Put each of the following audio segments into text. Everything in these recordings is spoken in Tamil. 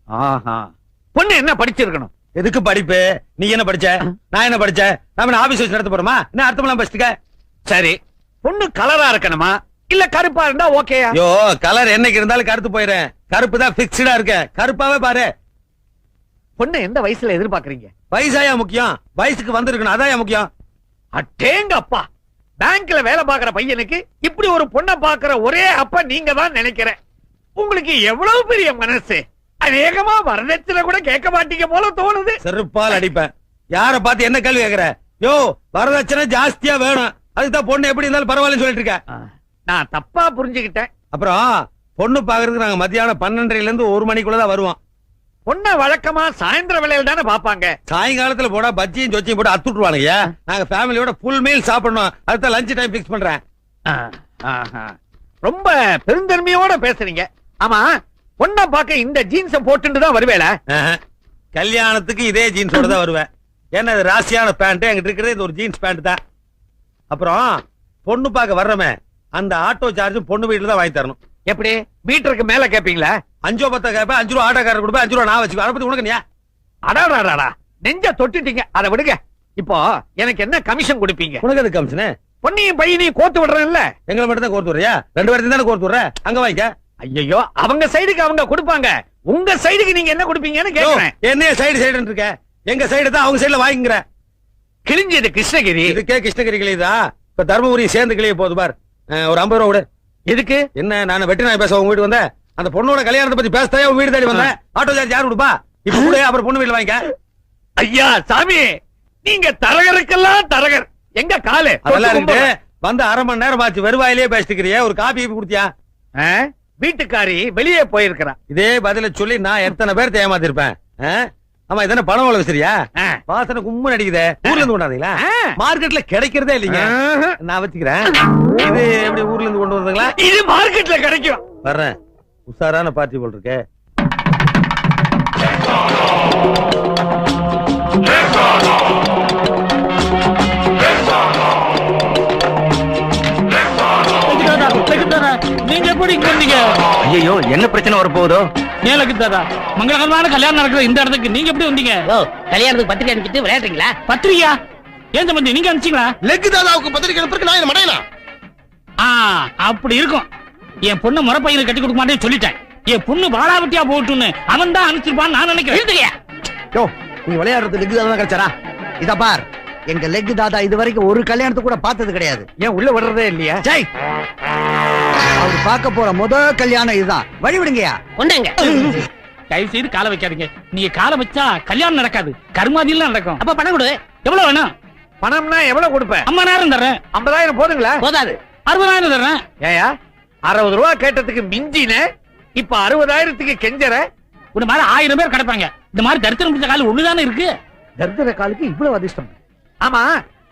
ஆஹா, பொண்ணு என்ன படிச்சிருக்கணும்? எதுக்கு படிப்பு? நீ என்ன படிச்ச? நான் என்ன படிச்ச? நாம ஆபீஸ் வச்சு நடத்த போறோமா? என்ன அர்த்தமெல்லாம் படிச்சுக்க? சரி, பொண்ணு கலரா இருக்கணுமா இல்ல கருப்பா இருந்தா ஓகேயா? ஐயோ, கலர் என்னைக்கு இருந்தாலும் கருத்து போயிடுறேன். கருப்பு தான் பிக்ஸ்டா இருக்க. கருப்பாவே பாரு. பொண்ணு எந்த வயசுல எதிர்பார்க்கறீங்க? வயசாயா முக்கியம்? வயசுக்கு வந்திருக்கணும், அதான் முக்கியம். அட்டேங்க அப்பா, பேங்க்ல வேலை பாக்குற பையனுக்கு இப்படி ஒரு பொண்ணை பாக்குற ஒரே அப்பா நீங்க தான் நினைக்கிறேன். உங்களுக்கு எவ்வளவு பெரிய மனசு! அநேகமா வரதட்சணை கூட கேட்க மாட்டீங்க போல தோணுது. செருப்பால் அடிப்பேன். யார பார்த்து என்ன கேள்வி கேக்குற? யோ, வரதட்சணை ஜாஸ்தியா வேணும், அதுதான் பொண்ணு எப்படி இருந்தாலும் பரவாயில்லன்னு சொல்லிட்டு இருக்க. நான் தப்பா புரிஞ்சுக்கிட்டேன். அப்புறம் பொண்ணு பாக்குறதுக்கு நாங்க மத்தியானம் 12:30 இருந்து 1 மணிக்குள்ளதான் வருவோம். பொண்ண வழக்கமா சாயந்தர வேலையில தானே பாப்பாங்க. சாயங்காலத்துல போட பஜ்ஜியும் சொச்சியும் போட்டு அத்துட்டுருவானுங்க. நாங்க ஃபேமிலியோட ஃபுல் மீல் சாப்பிடணும், அதுதான் லஞ்ச் டைம் பிக்ஸ் பண்றேன். ரொம்ப பெருந்தன்மையோட பேசுறீங்க. ஆமா, பொண்ணை பார்க்க இந்த ஜீன்ஸ போட்டுட்டு தான் வருவேல? கல்யாணத்துக்கு இதே ஜீன்ஸோட தான் வருவேன். ஏன்னா இது ராசியான பேண்ட், எங்கிட்ட இருக்கிறது இது ஒரு ஜீன்ஸ் பேண்ட் தான். அப்புறம் பொண்ணு பார்க்க வர்றமே அந்த ஆட்டோ சார்ஜும் பொண்ணு வீட்டுல தான் வாங்கி தரணும். எப்படி? மீட்டருக்கு மேல கேப்பீங்களா? 5 10 கேப்பேன். 5 ரூபா ஆட்டோக்காரர் கொடுப்பேன், 5 ரூபா நான் வச்சுக்குவேன். அதை பத்தி உனக்கு நீ அடாடாடா, நெஞ்ச தொட்டுட்டீங்க. அதை விடுங்க. இப்போ எனக்கு என்ன கமிஷன் கொடுப்பீங்க? உனக்கு எது கமிஷன்? பொண்ணையும் பையனையும் கோர்த்து விடுறேன்ல. எங்களை மட்டும் தான் கோர்த்து விடுறியா? 2 பேர்த்தையும் தானே கோர்த்து விடுற. அங்க வாங்கிக்க. ஐயோ, அவங்க சைடுக்கு அவங்க கொடுப்பாங்க, உங்க சைடுக்கு நீங்க என்ன கொடுப்பீங்கன்னு கேக்குறேன். என்ன சைடு சைடுன்னு இருக்க? எங்க சைடு தான் அவங்க சைடுல வாங்கிக்கிற. கிழிஞ்சது கிருஷ்ணகிரி. இதுக்கே கிருஷ்ணகிரி கிளியுதா? இப்ப தர்மபுரி சேர்ந்து கிளிய போகுது பார். ஒரு 50 ரூபா விடு. எதுக்கு? என்ன நான் வெட்டி நாய் பேச உங்க வீட்டு வந்தேன்? அந்த பொண்ணோட கல்யாணத்தை பத்தி பேசத்தையே உங்க வீடு தேடி வந்தேன். ஆட்டோ சார்ஜ் யாரு கொடுப்பா? இப்ப கூட அப்புறம் பொண்ணு வீட்டுல வாங்கிக்க. ஐயா சாமி, நீங்க தரகருக்கெல்லாம் தரகர். எங்க காலு அதெல்லாம் இருக்கு. வந்து 1/2 மணி நேரம் ஆச்சு, வெறுவாயிலே பேசிக்கிறியா? ஒரு காபி குடுத்தியா? வீட்டுக்காரி வெளியே போயிருக்கிறா. இதே பதில சொல்லி நான் எத்தனை பேர் ஏமாத்திருப்பேன். ஆமா, இதென்ன பணம் வள வச்சிருக்கியா? வாசனை கும்மு அடிக்குதே. ஊர்ல இருந்து கொண்டாந்தீங்களா? மார்க்கெட்ல கிடைக்கிறதே இல்லைங்க. நான் வச்சுக்கிறேன். இது எப்படி ஊர்ல இருந்து கொண்டு வந்தீங்களா? இது மார்க்கெட்ல கிடைக்கும். வர்றேன். உஷாரான பார்ட்டி போல் இருக்கே. நீங்க எப்படி வந்தீங்க? ஐயோ, என்ன பிரச்சனை வர போகுதோ? ஏலக்கு தாதா, மங்களகரமான கல்யாணம் நடக்கிற இந்த இடத்துக்கு நீங்க எப்படி வந்தீங்க? கல்யாணத்துக்கு பத்திரிக்கை அனுப்பிட்டு விளையாடுறீங்களா? பத்திரிகையா? ஏன் சம்பந்தி நீங்க அனுப்பிச்சீங்களா? லெக் தாதாவுக்கு பத்திரிக்கை அனுப்புறதுக்கு நான் என்ன மடையனா? அப்படி இருக்கும். என் பொண்ணு முறை பையனுக்கு கட்டி கொடுக்க மாட்டேன்னு சொல்லிட்டேன். என் பொண்ணு வாழாவட்டியா போட்டுன்னு அவன் தான் அனுப்பிச்சிருப்பான்னு நான் நினைக்கிறேன். நீ விளையாடுறது லெக் தாதா கிடைச்சாரா? இத பார், எங்க லெக் தாதா இது வரைக்கும் ஒரு கல்யாணத்துக்கு கூட பார்த்தது கிடையாது. ஏன் உள்ள விடுறதே இல்லையா? அவர் பார்க்க போற முதல் கல்யாணம் இதுதான். வழி விடுங்கயா. ஒண்ணுங்க, தயவு செய்து காலை வைக்காதீங்க. நீங்க காலை வச்சா கல்யாணம் நடக்காது, கருமாதியெல்லாம் நடக்கும். அப்ப பணம் கொடு. எவ்வளவு வேணும்? பணம்னா எவ்வளவு கொடுப்பேன்? 50,000 தர்றேன். 50,000 போதுங்களா? போதாது, 60,000 தர்றேன். ஏயா 60 ரூபா கேட்டதுக்கு மிஞ்சின, இப்ப 60,000க்கு கெஞ்சற? ஒரு மாதிரி 1000 பேர் கிடப்பாங்க. இந்த மாதிரி தரித்திரம் பிடிச்ச காலம் ஒண்ணுதானே இருக்கு. தரித்திர காலுக்கு இவ்வளவு அதிர்ஷ்டம்? ஆமா,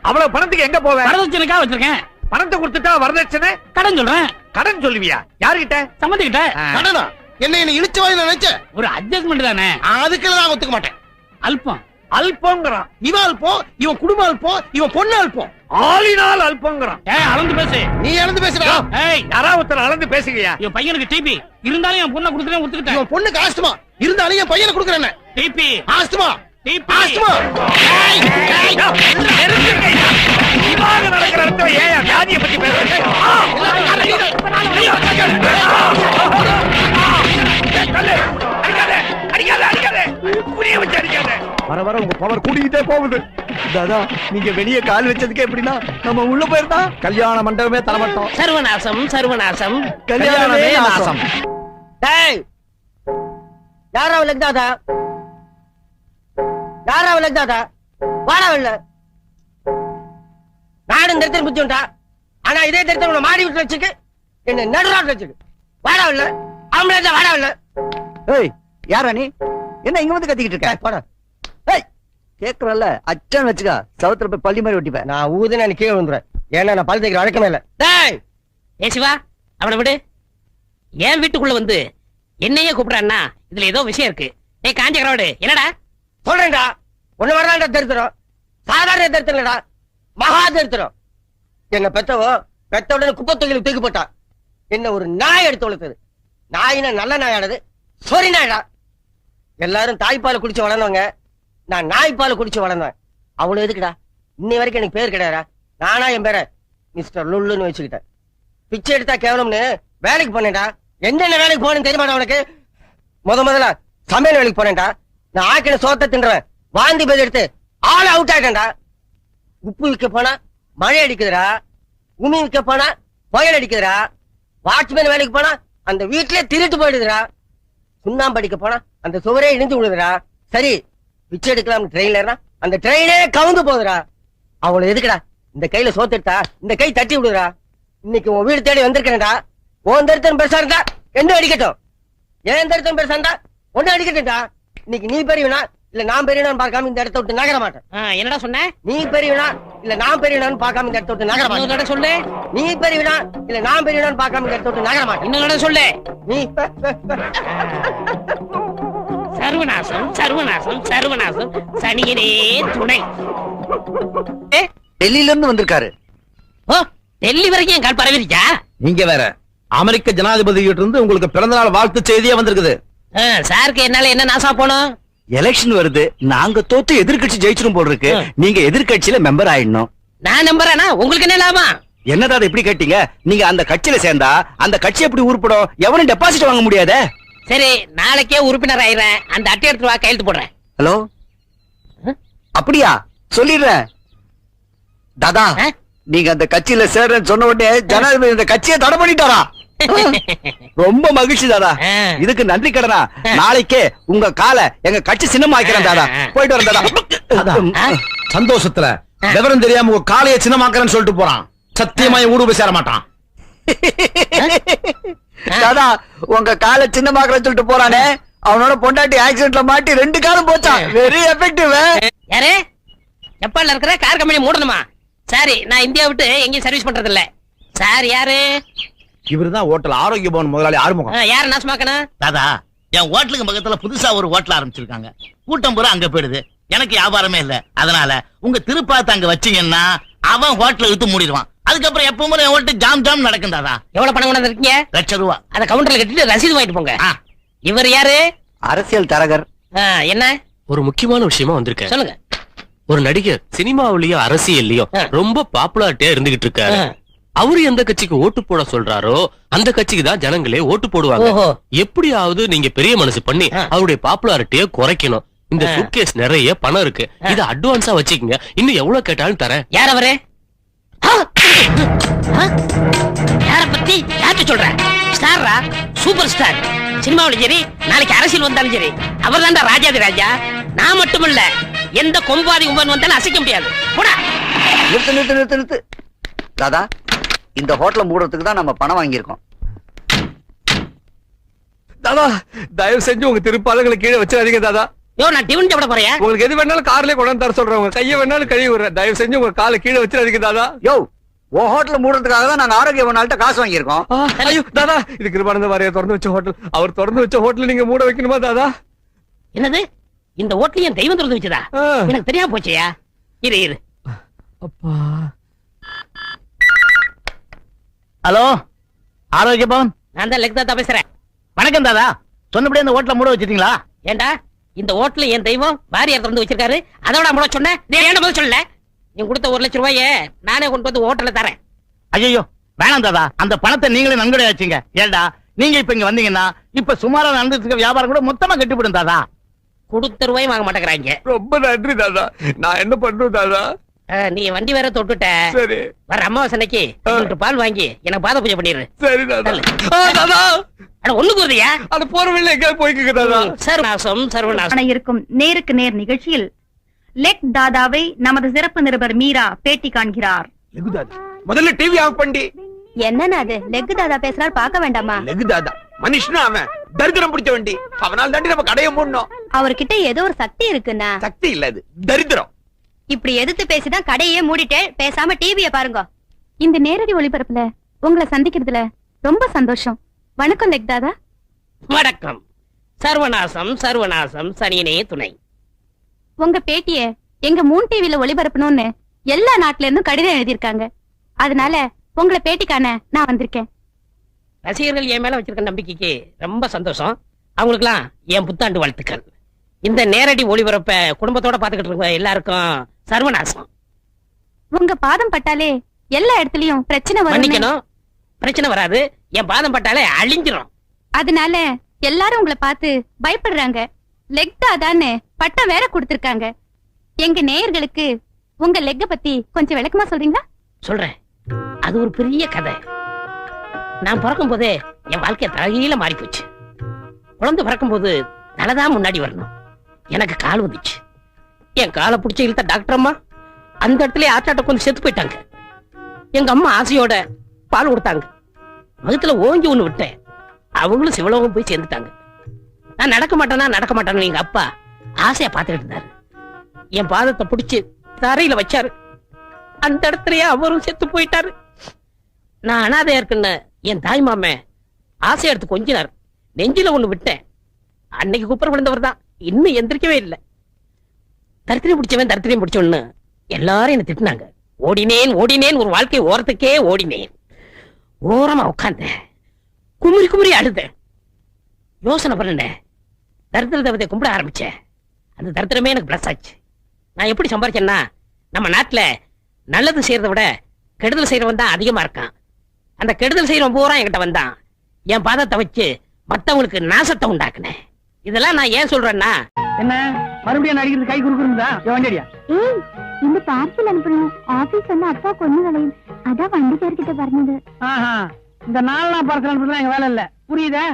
அவ்வளவு பணத்துக்கு எங்க போவேன்? வரதட்சணைக்காக வச்சிருக்கேன். பணத்தை கொடுத்துட்டா வரதட்சணை? கடன் சொல்றேன். கடன் சொல்லுவியா? யாருகிட்ட? சம்மந்திக்கிட்ட. கடனா? என்ன இழுச்சு வாங்கி நினைச்ச? ஒரு அட்ஜஸ்ட்மெண்ட் தானே. அதுக்கெல்லாம் நான் ஒத்துக்க மாட்டேன். அல்பம் அல்பங்கிறான். இவன் அல்பம், இவன் குடும்பம் அல்பம், இவன் பொண்ணு அல்பம். ஆளினால் அல்பங்கிறான். அளந்து பேசு. நீ இழந்து பேசுறா? யாராவது ஒருத்தர் அளந்து பேசுகியா? என் பையனுக்கு டிபி இருந்தாலும் என் பொண்ணை கொடுக்குறேன், ஒத்துக்கிட்டேன். இவன் பொண்ணுக்கு ஆஸ்துமா இருந்தாலும் என் பையனை கொடுக்குறேன். TB asthma TB asthma. இவாக நடக்கிற இடத்துல ஏன் வியாதியை பத்தி பேசுறீங்க? வர வர உங்க பவர் கூடிக்கிட்டே போகுது. தாதா, நீங்க வெளியே கால் வச்சதுக்கு எப்படின்னா நம்ம உள்ள போயிருந்தா கல்யாண மண்டபமே தரமாட்டோம். சர்வநாசம் சர்வநாசம், கல்யாணமே நாசம். டேய், யாரா லெக் தாதா? யாரா லெக் தாதா? வாடா இல்ல, நானும் தரித்திரம் புத்தியுண்டா. ஆனா இதே தரித்திரம் மாடி விட்டு வச்சுக்கு என்ன நடுராட்டு வச்சுக்கு. வாடா இல்ல, ஆம்பளை வாடா இல்ல. ஏய், யாரா நீ? என்ன இங்க வந்து கத்திக்கிட்டு இருக்க? போடா. ஏய், கேக்குறல்ல, அச்சன் வச்சுக்க. சவுத்துல போய் பள்ளி மாதிரி ஒட்டிப்பேன். நான் ஊதுனா நீ கீழே விழுந்துறேன். ஏன்னா நான் பல் தேய்க்கிற வழக்கமே இல்ல. டேய், ஏ சிவா, அவனை விடு. என் வீட்டுக்குள்ள வந்து என்னையே கூப்பிடான்னா இதுல ஏதோ விஷயம் இருக்கு. ஏய் காஞ்ச கரவாடு, என்னடா சொல்றேன்டா? ஒண்ணு வரலாண்டா தரித்திரம். சாதாரண தரித்திரம் இல்லடா, மகா தரித்திரம். என்ன பெத்தவோ பெத்த உடனே குப்பை தொகையில தூக்கி போட்டா. என்ன ஒரு நாய் எடுத்து வளர்த்தது. நாயினா நல்ல நாயானது, சொறி நாயடா. எல்லாரும் தாய்ப்பால் குடிச்சு வளர்ந்தவங்க, நான் நாய்ப்பால் குடிச்சு வளர்ந்தேன். அவ்வளவு எதுக்குடா? இன்னை வரைக்கும் எனக்கு பேர் கிடையாதா? நானா என் பேரை மிஸ்டர் லுல்லுன்னு வச்சுக்கிட்டேன். பிச்சை எடுத்தா கேவலம்னு வேலைக்கு போனேன்டா. என்னென்ன வேலைக்கு போனேன்னு தெரியுமாடா உனக்கு? முதல்ல சமையல் வேலைக்கு போனேன்டா. நான் ஆக்கின சோத்தை தின்றேன், வாந்தி பேர் எடுத்து ஆள் அவுட் ஆயிட்டேன்டா. உப்பு விற்க போனா மழை அடிக்குதுடா, உமி விற்க போனா புயல் அடிக்குதுடா, வாட்ச்மேன் வேலைக்கு போனா அந்த வீட்லயே திருட்டு போயிடுதுடா, சுண்ணாம்பு அடிக்க போனா அந்த சுவரே இடிஞ்சு விடுதுடா. சரி, பிச்சை எடுக்கலாம் ட்ரெயின்ல ஏறினா அந்த ட்ரெயினே கவுந்து போகுதுடா. அவ்வளவு எதுக்குடா? இந்த கையில சோத்து எடுத்தா இந்த கை தட்டி விடுறா. இன்னைக்கு உன் வீடு தேடி வந்திருக்கேன்டா. உன் தருத்தன் பெருசா இருந்தா என்ன அடிக்கட்டும், ஏன் தருத்தன் பெருசா இருந்தா ஒன்னு அடிக்கட்டும்டா. இன்னைக்கு நீ பெரியவனா இல்ல நான் பெரியவனான்னு பார்க்காம இந்த இடத்த விட்டு நகர மாட்டேன். என்னடா சொன்ன? நீ பெரியவனா இல்ல நான் பெரியவனான்னு பார்க்காம இந்த இடத்த விட்டு நகர மாட்டேன். சொல்லு, நீ பெரியவனா இல்ல நான் பெரியவனான்னு பார்க்காம இந்த இடத்த விட்டு நகர மாட்டேன். இன்னும் சொல்லு. நீ சர்வநாசம் சர்வநாசம் சர்வநாசம் சனியனே துணை. டெல்லியில இருந்து வந்திருக்காரு. ஓ, டெல்லி வரைக்கும் என் கால் பரவிருச்சா? நீங்க வேற அமெரிக்க ஜனாதிபதி கிட்ட இருந்து உங்களுக்கு பிறந்தநாள் வாழ்த்து செய்தியே வந்திருக்குது. சாருக்கு என்னால என்ன நாசா போனோம்? எலெக்ஷன் வருது, நாங்க தோத்து எதிர்கட்சி ஜெயிச்சிரும் போல் இருக்கு. நீங்க எதிர்கட்சியில மெம்பர் ஆயிடணும். நான் நம்புறேனா? உங்களுக்கு என்ன லாபம்? என்னடா இப்படி கேட்டீங்க? நீங்க அந்த கட்சியில சேர்ந்தா அந்த கட்சி எப்படி உருப்படும்? எவனும் டெபாசிட் வாங்க முடியாதே. சரி, நாளைக்கே உறுப்பினர் ஆயிடுறேன். அந்த அட்டை எடுத்து வா, கையெழுத்து போடுறேன். ஹலோ, அப்படியா? சொல்லிடுறேன். தாதா, நீங்க அந்த கட்சியில சேர்றேன்னு சொன்ன உடனே ஜனாதிபதி இந்த கட்சியை தடை பண்ணிட்டாரா? ரொம்ப மகிழ்ச்சி தாதா. இதுக்கு நன்றி கடனா நாளைக்கே உங்க காலை எங்க கட்சி சின்னமா ஆக்கிறேன் தாதா. போயிட்டு வரேன் தாதா. சந்தோஷத்துல விவரம் தெரியாம உங்க காலையை சின்னமாக்குறேன்னு சொல்லிட்டு போறான். சத்தியமா ஊடு போய் சேர மாட்டான். தாதா, உங்க காலை சின்னமாக்குறேன்னு சொல்லிட்டு போறானே, அவனோட பொண்டாட்டி ஆக்சிடென்ட்ல மாட்டி 2 காலும் போச்சான். Very effective. யாரு? ஜப்பான்ல இருக்கிற கார் கம்பெனி மூடணுமா? சரி, நான் இந்தியா விட்டு எங்கேயும் சர்வீஸ் பண்றது இல்ல. சார் யாரு? இவருதான் ஹோட்டல் ஆரோக்கிய பவன் முதலாளி ஆறுமுகம். யாரு நாசமாக்கணும்? தாதா, என் ஹோட்டலுக்கு பக்கத்துல புதுசா ஒரு ஹோட்டல் ஆரம்பிச்சிருக்காங்க. கூட்டம் பூரா அங்க போயிடுது, எனக்கு வியாபாரமே இல்ல. அதனால உங்க திருப்பாத்த அங்க வச்சீங்கன்னா அவன் ஹோட்டலை விட்டு மூடிடுவான். அதுக்கப்புறம் எப்பவும் என் ஹோட்டல் ஜாம் ஜாம் நடக்கும் தாதா. எவ்வளவு பணம் கொண்டு இருக்கீங்க? ₹1,00,000. அத கவுண்டர்ல கட்டிட்டு ரசீது வாங்கிட்டு போங்க. இவர் யாரு? அரசியல் தரகர். என்ன? ஒரு முக்கியமான விஷயமா வந்திருக்கேன். சொல்லுங்க. ஒரு நடிகர் சினிமாவிலயும் அரசியல்லயும் ரொம்ப பாப்புலாரிட்டியா இருந்துகிட்டு இருக்காரு. அவரு எந்த கட்சிக்கு ஓட்டு போட சொல்றாரோ அந்த கட்சிக்கு தான் ஜனங்களே ஓட்டு போடுவாங்க. எப்படியாவது நீங்க பெரிய மனசு பண்ணி அவருடைய பாப்புலாரிட்டியை குறைக்கணும். இந்த சூட்கேஸ் நிறைய பணம் இருக்கு, இத அட்வான்ஸா வச்சுக்கங்க. இன்னும் எவ்வளவு கேட்டாலும் தரேன். யார் அவரு? யார பத்தி யார்கிட்ட சொல்ற? ஸ்டாரா? Super star. சினிமாவிலும் சரி, நாளைக்கு அரசியல் வந்தாலும் சரி, அவர் தான்டா ராஜாதி ராஜா. நான் மட்டும் இல்ல, எந்த கொம்பாதி கும்பன் வந்தாலும் அசைக்க முடியாது. போடா. நிறுத்து நிறுத்து நிறுத்து நிறுத்து. தாதா, இந்த ஹோட்டலை மூடுறதுக்கு தான் நம்ம பணம் வாங்கியிருக்கோம். தாதா, தயவு செஞ்சு உங்க திருப்பாலங்களை கீழே வச்சிடாதீங்க தாதா. யோ, நான் டிவன் சாப்பிட போறேன். உங்களுக்கு எது வேணாலும் கார்லயே கொண்டு வந்து தர சொல்றேன். உங்க கையை வேணாலும் கழுவி விடுறேன். தயவு செஞ்சு உங்க காலை கீழே வச்சிடாதீங்க தாதா. யோ, உன் ஹோட்டலை மூடுறதுக்காக தான் நாங்க ஆரோக்கிய நாள்கிட்ட காசு வாங்கியிருக்கோம். ஐயோ தாதா, இது கிருபானந்த வாரியா திறந்து வச்ச ஹோட்டல். அவர் திறந்து வச்ச ஹோட்டல் நீங்க மூட வைக்கணுமா தாதா? என்னது? இந்த ஹோட்டல் என் தெய்வம் திறந்து வச்சதா? எனக்கு தெரியாம போச்சியா? இரு இரு. அப்பா. ஹலோ, ஆரோக்கிய பவன். நான் தான் லெக்தாத்தா பேசுறேன். வணக்கம் தாதா. சொன்னபடி அந்த ஹோட்டலை மூட வச்சிட்டீங்களா? ஏண்டா, இந்த ஹோட்டல் என் தெய்வம் வாரியார் திறந்து வச்சிருக்காரு. அதோட மூட சொன்னேன். நீ ஏன்டா முதல்ல சொல்லல? நீ கொடுத்த 1,00,000 ரூபாயை நானே கொண்டு வந்து ஹோட்டல்ல தரேன். ஐயோ வேணாம் தாதா, அந்த பணத்தை நீங்களே நன்கொடை வச்சீங்க. ஏண்டா, நீங்க இப்ப இங்க வந்தீங்கன்னா இப்ப சுமாரா நடந்துட்டு இருக்க வியாபாரம் கூட மொத்தமா கட்டிவிடும் தாதா. கொடுத்த ரூபாயும் வாங்க மாட்டேங்கிறாங்க. ரொம்ப நன்றி தாதா. நான் என்ன பண்றேன் தாதா? நீ வண்டி வேற தொட்டுட்ட. சரி, வர அமாவாசைக்கு பால் வாங்கி எனக்கு பாத பூஜை பண்ணிடு. சரி தாதா. தாதா, அட ஒண்ணு கூறுதியா? அது போற வழியில எங்க போய்க்குங்க தாதா. சர்வநாசம் சர்வநாசம். இருக்கும் நேருக்கு நேர் நிகழ்ச்சியில் லெக் தாதாவை நமது சிறப்பு நிருபர் மீரா பேட்டி காண்கிறார். முதல்ல டிவி ஆஃப் பண்ணி. என்னன்னா அது? லெக் தாதா பேசுறாரு, பார்க்க வேண்டாமா? லெக் தாதா மனுஷனா? அவன் தரித்திரம் பிடிச்ச வண்டி. அவனால தாண்டி நம்ம கடையை மூடணும். அவர்கிட்ட ஏதோ ஒரு சக்தி இருக்குன்னா. சக்தி இல்ல, அது தரித்திரம். இப்படி எதிர்த்து பேசிதான் கடையே மூடிட்டு பேசாம டிவிய பாருங்க. இந்த நேரடி ஒளிபரப்புல உங்களை சந்திக்கிறதுல ரொம்ப சந்தோஷம். வணக்கம் லெக் தாதா. வணக்கம். சர்வநாசம் சர்வநாசம் சனியனே துணை. உங்க பேட்டிய எங்க மூன் டிவில ஒளிபரப்பணும்னு எல்லா நாட்டுல இருந்தும் கடிதம் எழுதியிருக்காங்க. அதனால உங்களை பேட்டிக்கான நான் வந்திருக்கேன். ரசிகர்கள் என் மேல வச்சிருக்க நம்பிக்கைக்கு ரொம்ப சந்தோஷம். அவங்களுக்குலாம் என் புத்தாண்டு வாழ்த்துக்கள். இந்த நேரடி ஒளிபரப்ப குடும்பத்தோட பாத்துக்கிட்டு இருக்க எல்லாருக்கும் சர்வநாசம். உங்க பாதம் பட்டாலே எல்லா இடத்துலயும் பிரச்சனை வரும். மன்னிக்கணும், பிரச்சனை வராது. என் பாதம் பட்டாலே அழிஞ்சிரும். அதனால எல்லாரும் உங்களை பார்த்து பயப்படுறாங்க. லெக் தாதான்னு பட்டம் வேற கொடுத்திருக்காங்க. எங்க நேயர்களுக்கு உங்க லெக்க பத்தி கொஞ்சம் விளக்கமா சொல்றீங்களா? சொல்றேன். அது ஒரு பெரிய கதை. நான் பிறக்கும் போதே என் வாழ்க்கை தலையில மாறி போச்சு. குழந்தை பிறக்கும் போது தலைதான் முன்னாடி வரணும். எனக்கு கால் வந்துச்சு. என் காலை பிடிச்ச இழுத்த டாக்டர் அம்மா அந்த இடத்துல ஆட்டாட்ட கொஞ்சம் செத்து போயிட்டாங்க. எங்க அம்மா ஆசையோட பால் கொடுத்தாங்க. வகுத்துல ஓங்கி ஒண்ணு விட்டேன். அவங்களும் சிவலோகம் போய் சேர்ந்துட்டாங்க. நான் நடக்க மாட்டேன்னு எங்க அப்பா ஆசையா பாத்துக்கிட்டு இருந்தாரு. என் பாதத்தை பிடிச்சு தரையில வச்சாரு. அந்த இடத்துலயே அவரும் செத்து போயிட்டாரு. நான் அனாதையா இருக்குன்னு என் தாய் மாமே ஆசையா எடுத்து கொஞ்சினார். நெஞ்சில ஒண்ணு விட்டேன். அன்னைக்கு குப்புற விழுந்தவர் தான் இன்னும் எந்திரிக்கவே இல்லை. தரித்திரம் பிடிச்சவன்னு எல்லாரும் என்ன திட்டினாங்க. ஓடினேன் ஒரு வாழ்க்கை ஓரத்துக்கே ஓடினேன். ஓரமா உட்கார்ந்தேன். குமுறி அழுதேன். யோசனை பண்ணேன். தரித்திர தேவதை கும்பிட ஆரம்பிச்சேன். அந்த தரித்திரமே எனக்கு பிளஸ் ஆச்சு. நான் எப்படி சம்பாதிச்சேன்னா, நம்ம நாட்டுல நல்லது செய்யறதை விட கெடுதல் செய்யறவன் தான் அதிகமா இருக்கான். அந்த கெடுதல் செய்யறவன் பூரா என்கிட்ட வந்தான். என் பாதத்தை வச்சு மத்தவங்களுக்கு நாசத்தை உண்டாக்குனேன். இதெல்லாம் நான் ஏன் சொல்றேன்னா, என்ன மறுபடியும் நடிக்கிறது கை குறுக்குறா வண்டியா? ஏய், இந்த பார்சல் அனுப்பணும். ஆபீஸ் வந்து அப்பா கொண்டு வளையும். அதான் வண்டிக்காரர்கிட்ட പറഞ്ഞது. இந்த 4 பார்சல் அனுப்புறதுலாம் எங்க வேலை இல்ல. புரியுதா?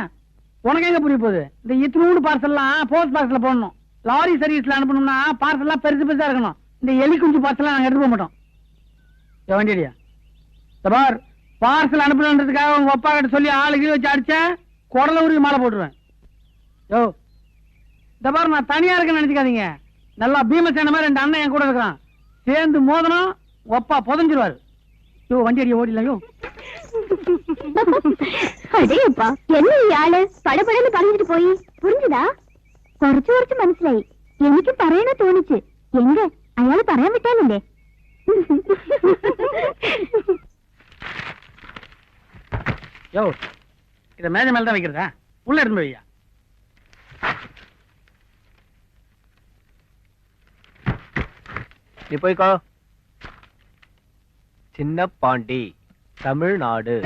உனக்கு எங்க புரிய போகுது? இந்த இத்தனூண்டு பார்சல்லாம் போஸ்ட் பாக்ஸ்ல போடணும். லாரி சர்வீஸ்ல அனுப்பணும்னா பார்சல்லாம் பெருசு பெருசா இருக்கணும். இந்த எலி குஞ்சு பார்சல்லாம் நாங்க எடுத்து போக மாட்டோம். வண்டியா பார், பார்சல் அனுப்பணுன்றதுக்காக உங்க அப்பா கிட்ட சொல்லி ஆளுக்கு வச்சு அடிச்ச குடல உருவி மாலை போட்டுருவேன். யோ இந்த பாரு, நான் தனியா இருக்கேன்னு நினைச்சுக்காதீங்க. நல்லா பீமசேன மாதிரி 2 அண்ணன் என் கூட இருக்கிறான். சேர்ந்து மோதனம் ஒப்பா புதஞ்சிருவாரு. யோ வண்டி அடிய ஓடிலையோ. അടേപ്പാ എന്നെ ഇയാള് പടപടന്ന് പറഞ്ഞിട്ട് പോയി. പുരിഞ്ഞതാ? കുറച്ചു മനസ്സിലായി. എനിക്ക് പറയണ തോന്നിച്ച്. എങ്ക അയാള് പറയാൻ വിട്ടാലല്ലേ? யோ இத மேஜை மேல தான் வைக்கிறதா? உள்ள இருந்து வையா. நீ போய்க்கோ. சின்ன பாண்டி, தமிழ்நாடு.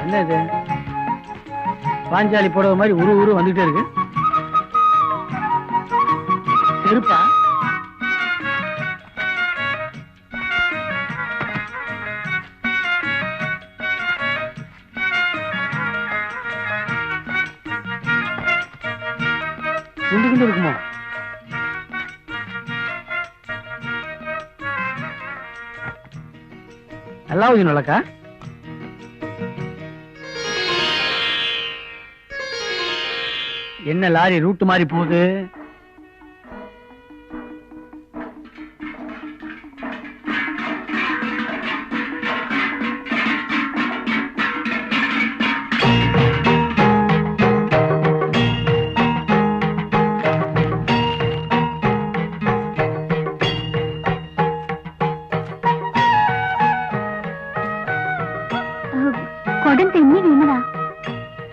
என்ன இது? பாஞ்சாலி போடுற மாதிரி உரு வந்துட்டே இருக்கு. செருப்பா? குண்டு இருக்குமோ? நல்லா நல்லக்கா. என்ன லாரி ரூட் மாதிரி போகுது?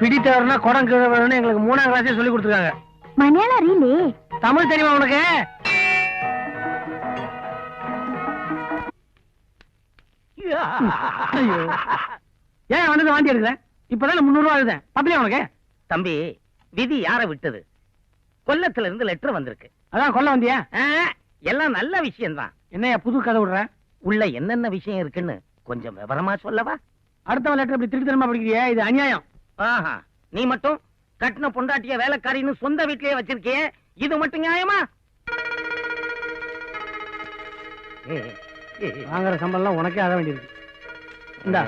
பிடித்தவர்னா குடம் கீழே வேணும்னு எங்களுக்கு 3ஆம் கிளாஸே சொல்லி கொடுத்துருக்காங்க. மலையாளம் அறியலே? தமிழ் தெரியுமா உனக்கு? ஏன் வந்து வாந்தி எடுக்கல? இப்பதான் 300 ரூபாய் எழுதேன். பத்தலையா உனக்கு? தம்பி, விதி யார விட்டது? கொல்லத்துல இருந்து லெட்டர் வந்திருக்கு. அதான் கொல்ல வந்தியா? எல்லாம் நல்ல விஷயம் தான். என்னையா புது கதை விடுற? உள்ள என்னென்ன விஷயம் இருக்குன்னு கொஞ்சம் விவரமா சொல்லவா? அடுத்த லெட்டர் இப்படி திருத்தனமா படிக்கிறியா? இது அநியாயம். ஆஹா, நீ மட்டும் கட்டின பொண்டாட்டிய வேலைக்காரின்னு சொந்த வீட்லயே வச்சிருக்கிய, இது மட்டும் நியாயமா? வாங்குற சம்பளம் உனக்கே ஆக வேண்டியிருக்கு. இந்தா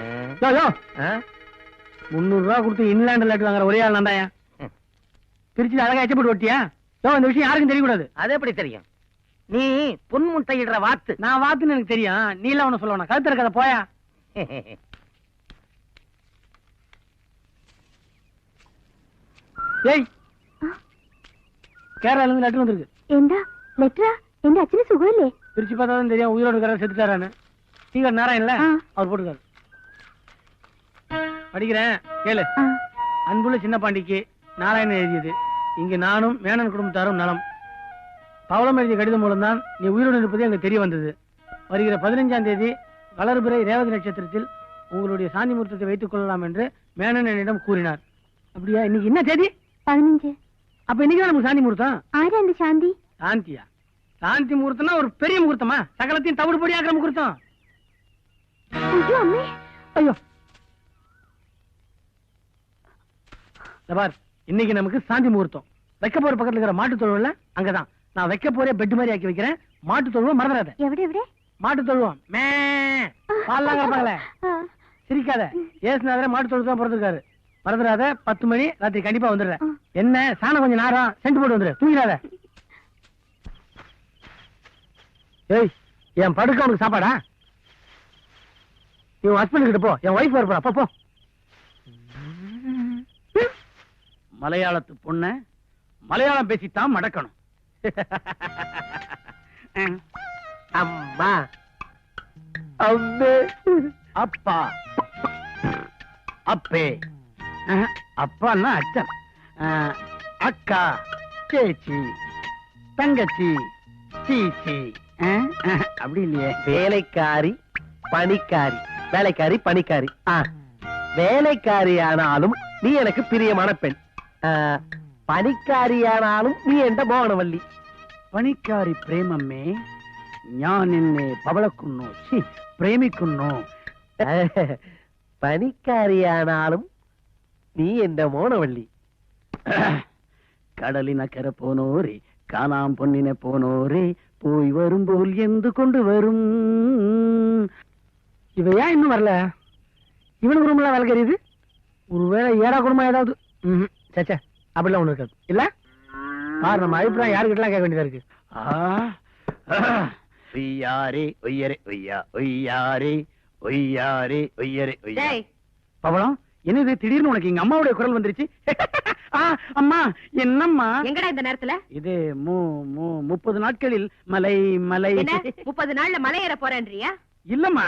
300 ரூபாய் கொடுத்து இன்லாண்ட் லெட்டர் வாங்குற ஒரே ஆள் நான்தாயா. திருச்சி அழகா எச்சப்பட்டு ஓட்டியா? இந்த விஷயம் யாருக்கும் தெரியக்கூடாது. அது எப்படி தெரியும்? நீ பொன்முட்டையிடுற வாத்து. நான் வாத்துன்னு எனக்கு தெரியும். நீ எல்லாம் ஒண்ணு சொல்லுவா. கழுத்து இருக்காத போயா. ஏய், கேரளால இருந்து லெட்டர் வந்திருக்கு. എന്താ ലെറ്ററാ? എന്റെ അച്ഛന് സുഖമില്ലേ? பிரிச்சு பார்த்தா தான் தெரியும் உயிரோடு இருக்கிற செத்துட்டாரான்னு. டீகர் நாராயணன்ல அவர் போட்டுக்காரு. படிக்கிறேன் கேளு. அன்புள்ள சின்ன பாண்டிக்கு நாராயணன் எழுதியது. இங்கு நானும் மேனன் குடும்பத்தாரும் நலம். பவளம் எழுதிய கடிதம் மூலம்தான் நீ உயிரோடு இருப்பது எங்களுக்கு தெரிய வந்தது. வருகிற 15ஆம் தேதி வளர்பிறை ரேவதி நட்சத்திரத்தில் உங்களுடைய சாந்தி முகூர்த்தத்தை வைத்துக் கொள்ளலாம் என்று மேனன் என்னிடம் கூறினார். அப்படியா? இன்னைக்கு என்ன தேதி? 15. அப்ப இன்னைக்கு நமக்கு சாந்தி முகூர்த்தம். ആരാ എന്റെ ശാന്തി? சாந்தியா? சாந்தி முகூர்த்தம்னா ஒரு பெரிய முகூர்த்தமா? சகலத்தையும் தவிடு பொடி ஆகிற முகூர்த்தம். അയ്യോ അമ്മേ. ஐயோ பார், இன்னைக்கு நமக்கு சாந்தி முகூர்த்தம். வைக்க போற பக்கத்துல இருக்கிற மாட்டு தொழுவம்ல அங்கதான் நான் வைக்க போற பெட் மாதிரி ஆக்கி வைக்கிறேன். மாட்டு தொழுவம் மறந்துடாத. എവിടെ എവിടെ? மாட்டு தொழுவம் மே பால்லாம் கறப்பாங்களே. சிரிக்காத. ஏசுநாதரே மாட்டு தொழுவம் தான் பிறந்திருக்காரு. மறந்துடாத. 10 மணி ராத்திரி கண்டிப்பா வந்துடுற. என்ன சாணம் கொஞ்சம் நேரம் சென்ட் போட்டு வந்துரு. தூங்கிடாத. ஏய், என் படுக்க உனக்கு சாப்பாடா? இவன் ஹஸ்பண்ட் கிட்ட போ. என் ஒய்ஃப் வரப்போ போ. மலையாளத்து பொண்ண மலையாளம் பேசித்தான் மடக்கணும். அம்மா, அம்மே, அப்பா, அப்பே, அப்பான்னா அச்சன், அக்கா, சேச்சி, தங்கச்சி, சீச்சி. அப்படி இல்லையே. வேலைக்காரி பணிக்காரி, வேலைக்காரி பணிக்காரி. வேலைக்காரி ஆனாலும் நீ எனக்கு பிரியமான பெண். പണിക്കാരിയാണാലും നീ എന്റെ മോണവല്ലി. പണിക്കാരി പ്രേമമ്മേ, ഞാൻ നിന്നെ പവളക്കുന്നു, പ്രേമിക്കുന്നു. പണിക്കാരിയാണാലും നീ എന്റെ മോണവല്ലി. കടലിനക്കര പോനോരേ, കാണാം പൊന്നിനെ പോനോരേ, പോയി വരുമ്പോൾ എന്ത് കൊണ്ടുവരും. இவையா இன்னும் வரல? இவனுக்கு ரூம்ல வேலை கறியுது. ஒருவேளை ஏடா குடும்பம் ஏதாவது. சச்சா, அப்படிலாம் ஒண்ணு இருக்காது இல்ல. பாரு, நம்ம அபிப்பிராயம் யாருக்கிட்டலாம் கேட்க வேண்டியதா இருக்கு. ஒய்யாரே ஒய்யரே ஒய்யா, ஒய்யாரே ஒய்யாரே ஒய்யரே ஒய்யா. பவளம், என்னது திடீர்னு உனக்கு எங்க அம்மாவுடைய குரல் வந்துருச்சு? அம்மா, என்னம்மா எங்கடா இந்த நேரத்துல? இது 30 நாட்களில் மலை மலை. 30 நாள்ல மலை ஏற போறேன்றியா? இல்லம்மா,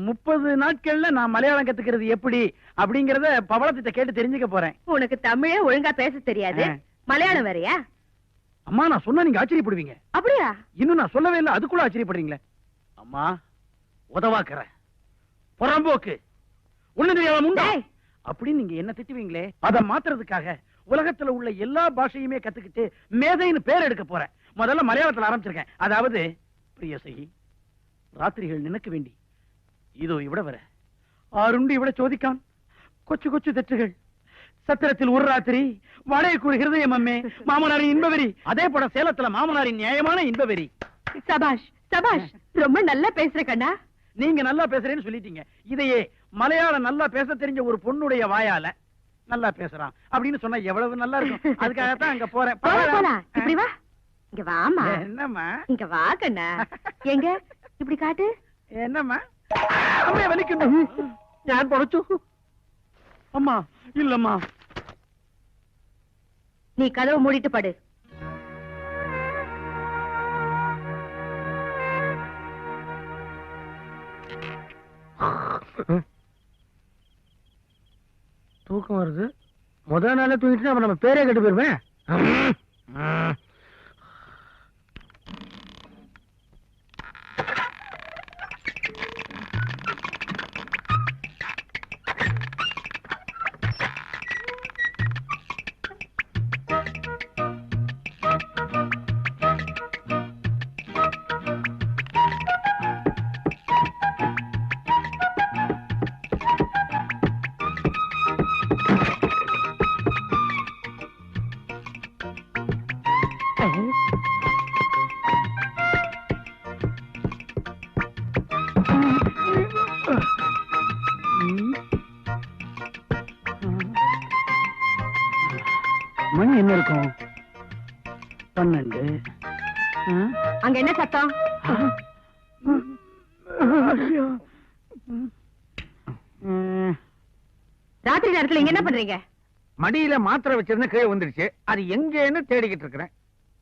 30 நாட்கள்ல நான் மலையாளம் கத்துக்கிறது எப்படி அப்படிங்கறத பவளத்திட்ட கேட்டு தெரிஞ்சுக்க போறேன். உனக்கு தமிழே ஒழுங்கா பேச தெரியாது, மலையாளம் வேறயா? அம்மா, நான் சொன்னா நீங்க ஆச்சரியப்படுவீங்க. அப்படியா? இன்னும் நான் சொல்லவே இல்லை, அதுக்குள்ள ஆச்சரியப்படுறீங்களே. அம்மா, உதவாக்கற புறம்போக்கு ஒண்ணு தெரியாம உண்டா அப்படின்னு நீங்க என்ன திட்டுவீங்களே, அதை மாத்துறதுக்காக உலகத்துல உள்ள எல்லா பாஷையுமே கத்துக்கிட்டு மேதைன்னு பேர் எடுக்க போறேன். முதல்ல மலையாளத்துல ஆரம்பிச்சிருக்கேன். அதாவது, പ്രിയസഖി, രാത്രികൾ നിനക്ക് വേണ്ടി ഇതോ ഇവിടെ വരെ ആരുണ്ട് ഇവിടെ ചോദിക്കാൻ കൊച്ചു കൊച്ചു തെറ്റുകൾ. சத்திரத்தில் ஒரு ராத்திரி வாடகைக்குள் ஹிருதயம் அம்மே, மாமனாரின் இன்பவெறி. அதே போல சேலத்துல மாமனாரின் நியாயமான இன்பவெறி. சபாஷ் சபாஷ், ரொம்ப நல்லா பேசுற கண்ணா. நீங்க நல்லா பேசுறேன்னு சொல்லிட்டீங்க. இதையே மலையாளம் நல்லா பேச தெரிஞ்ச ஒரு பொண்ணுடைய வாயால நல்லா பேசுறான் அப்படின்னு சொன்னா எவ்வளவு நல்லா இருக்கும். அதுக்காகத்தான் அங்க போறேன். இப்படி வா, இங்க வாமா. என்னம்மா? இங்க வா கண்ணா. எங்க இப்படி காட்டு. என்னம்மா? அம்மா வலிக்கணும். ഞാൻ പൊളച്ചു. அம்மா இல்லம்மா. நீ கதவு மூடிட்டு படு. தூக்கம் வருது. முதல் நாளே தூங்கிட்டு அப்ப நம்ம பேரே கெட்டு போயிருவேன். மணி என்ன இருக்கும்? 12. அங்க என்ன சத்தம்? ராத்திரி நேரத்துல இங்க என்ன பண்றீங்க? மடியில மாத்திரை வச்சிருந்த கீழே வந்துருச்சு, அது எங்கன்னு தேடிக்கிட்டு இருக்கிறேன்.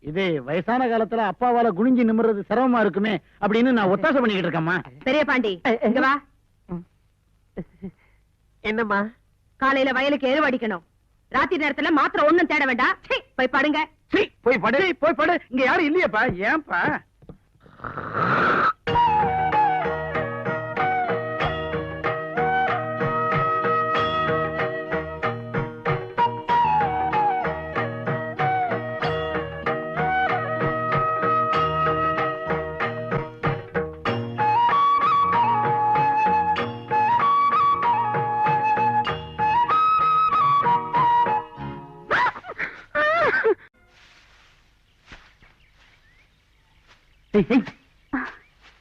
இது வயசான காலத்துல அப்பாவால குனிஞ்சு நிமிர்றது சிரமமா இருக்குமே அப்படின்னு நான் ஒத்தாசை பண்ணிக்கிட்டு இருக்கேம்மா. பெரிய பாண்டி இங்க வா. என்னம்மா? காலையில வயலுக்கு எருவடிக்கணும். ராத்திரி நேரத்துல மாத்திரை ஒண்ணும் தேட வேண்டாம். சீ, போய் படுங்க. போய் படு, போய் படு. இங்க யாரும் இல்லையப்பா. ஏன்பா?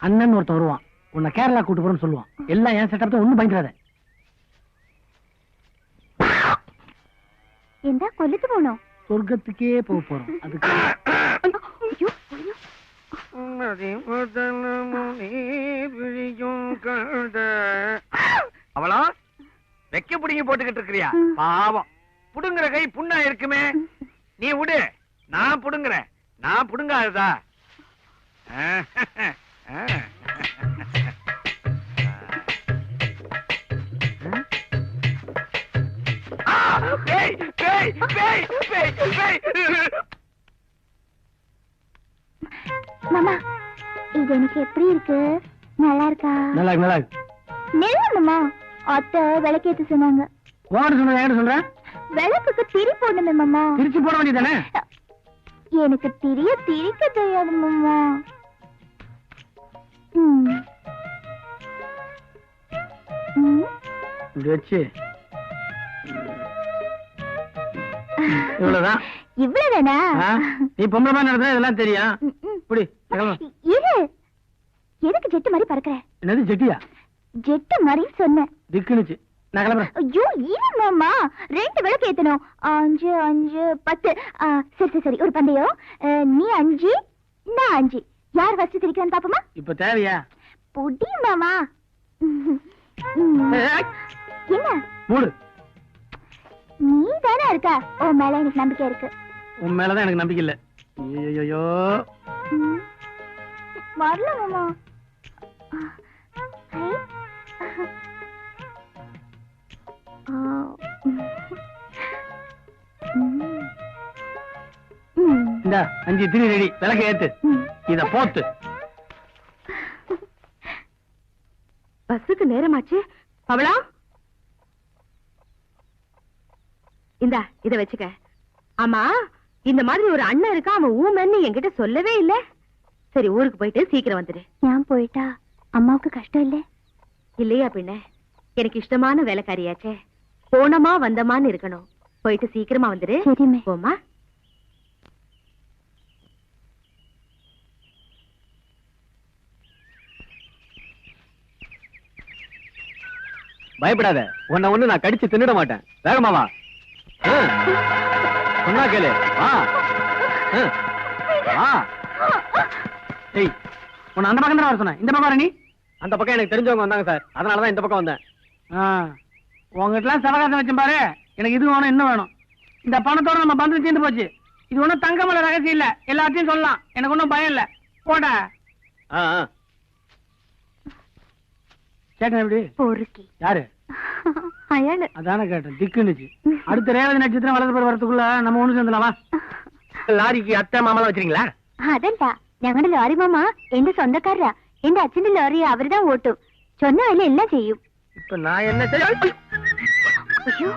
அண்ணன் ஒருத்தன் வருவான், உன்னை கேரளா கூட்டு போறேன்னு சொல்லுவான். எல்லாம் என் செட்டப் தான், ஒண்ணும் பயந்துடாத. எந்த கொல்லுக்கு போனோம்? சொர்க்கத்துக்கே போக போறோம். அதுக்கு அவளா வெக்க புடிங்கி போட்டுக்கிட்டு இருக்கிறியா? பாவம், புடுங்குற கை புண்ணா இருக்குமே. நீ விடு, நான் புடுங்குறேன். நான் புடுங்காததா? மாமா, இது எனக்கு எப்படி இருக்கு? நல்லா இருக்கா? நல்லா நல்லா நெல்ல மாமா, அத்தை விளக்கேத்து சொன்னாங்க. ஓடு சொல்ற, ஏன்னு சொல்ற? விளக்குக்கு திரி போடணுமே மாமா. திருச்சி போட வேண்டியதானே? எனக்கு திரிக்க தெரியாது மாமா. இப்படி வச்சு இவ்வளவுதான். இவ்வளவுதானா? நீ பொம்பளை மாதிரி நடந்தா இதெல்லாம் தெரியும். இப்படி இரு, எதுக்கு ஜெட்டு மாதிரி பறக்கிற? என்னது ஜெட்டியா? ஜெட்டு மாதிரி சொன்னேன். திக்குனுச்சு, நான் கிளம்புறேன். ஐயோ இரு மாமா, 2 விளக்கு ஏத்தணும். 5 5 10. சரி சரி, ஒரு பந்தயம். நீ 5, நான் 5. யார் ஃபர்ஸ்ட் திரிக்கிறான்னு பாப்போமா? இப்ப தேவையா? புடி மாமா. என்ன மூடு. நீ தானே இருக்க, உன் மேல எனக்கு நம்பிக்கை இருக்கு. உன் மேலதான் எனக்கு நம்பிக்கை இல்ல. ஐயோ வரல மாமா. இந்த 5 திரி ரெடி, விளக்கு ஏத்து. இத போத்து. பஸ்ஸுக்கு நேரமாச்சு. பவளா, இந்தா இத வச்சுக்க. ஆமா, இந்த மாதிரி ஒரு அண்ணன் இருக்கா, அவன் ஊமன்னு என்கிட்ட சொல்லவே இல்ல. சரி, ஊருக்கு போயிட்டு சீக்கிரம் வந்துடு. நான் போயிட்டா அம்மாவுக்கு கஷ்டம் இல்ல? இல்லையா பின்ன, எனக்கு இஷ்டமான வேலைக்காரியாச்சே. போனமா வந்தமான்னு இருக்கணும். போயிட்டு சீக்கிரமா வந்துடு. சரிமே. போமா. பயப்படாத, உன்னை ஒண்ணு நான் கடிச்சு தின்னுட மாட்டேன். வேகமாவா, சொன்னா கேளு. வா வா. ஏய், உன்னை அந்த பக்கம் தான் வர சொன்னேன். இந்த பக்கம் வர. நீ அந்த பக்கம் எனக்கு தெரிஞ்சவங்க வந்தாங்க சார், அதனாலதான் இந்த பக்கம் வந்தேன். உங்ககிட்டலாம் சவகாசம் வச்சு பாரு. எனக்கு இது வேணும், இன்னும் வேணும். இந்த பணத்தோட நம்ம பந்து தீர்ந்து போச்சு. இது ஒண்ணும் தங்கமல ரகசியம் இல்ல, எல்லாத்தையும் சொல்லலாம். எனக்கு ஒன்னும் பயம் இல்ல. போட கேட்டேன். எப்படி பொறுக்கி? யாரு? அயலு. அதானே கேட்டேன், திக்குனுச்சு. அடுத்த ரேவதி நட்சத்திரம் வளர்ந்து பேர் வரதுக்குள்ள நம்ம ஒண்ணு சேர்ந்தலாமா? லாரிக்கு அத்தை மாமலாம் வச்சிருக்கீங்களா? അതല്ല, ഞങ്ങളുടെ ലോറി മാമ എന്റെ സ്വന്തക്കാരാ. എന്റെ അച്ഛന്റെ ലോറി അവരുതാ ഓട്ടും. சொன்ன வேலை எல்லாம் செய்யும். இப்ப நான் என்ன செய்ய? ஐயோ,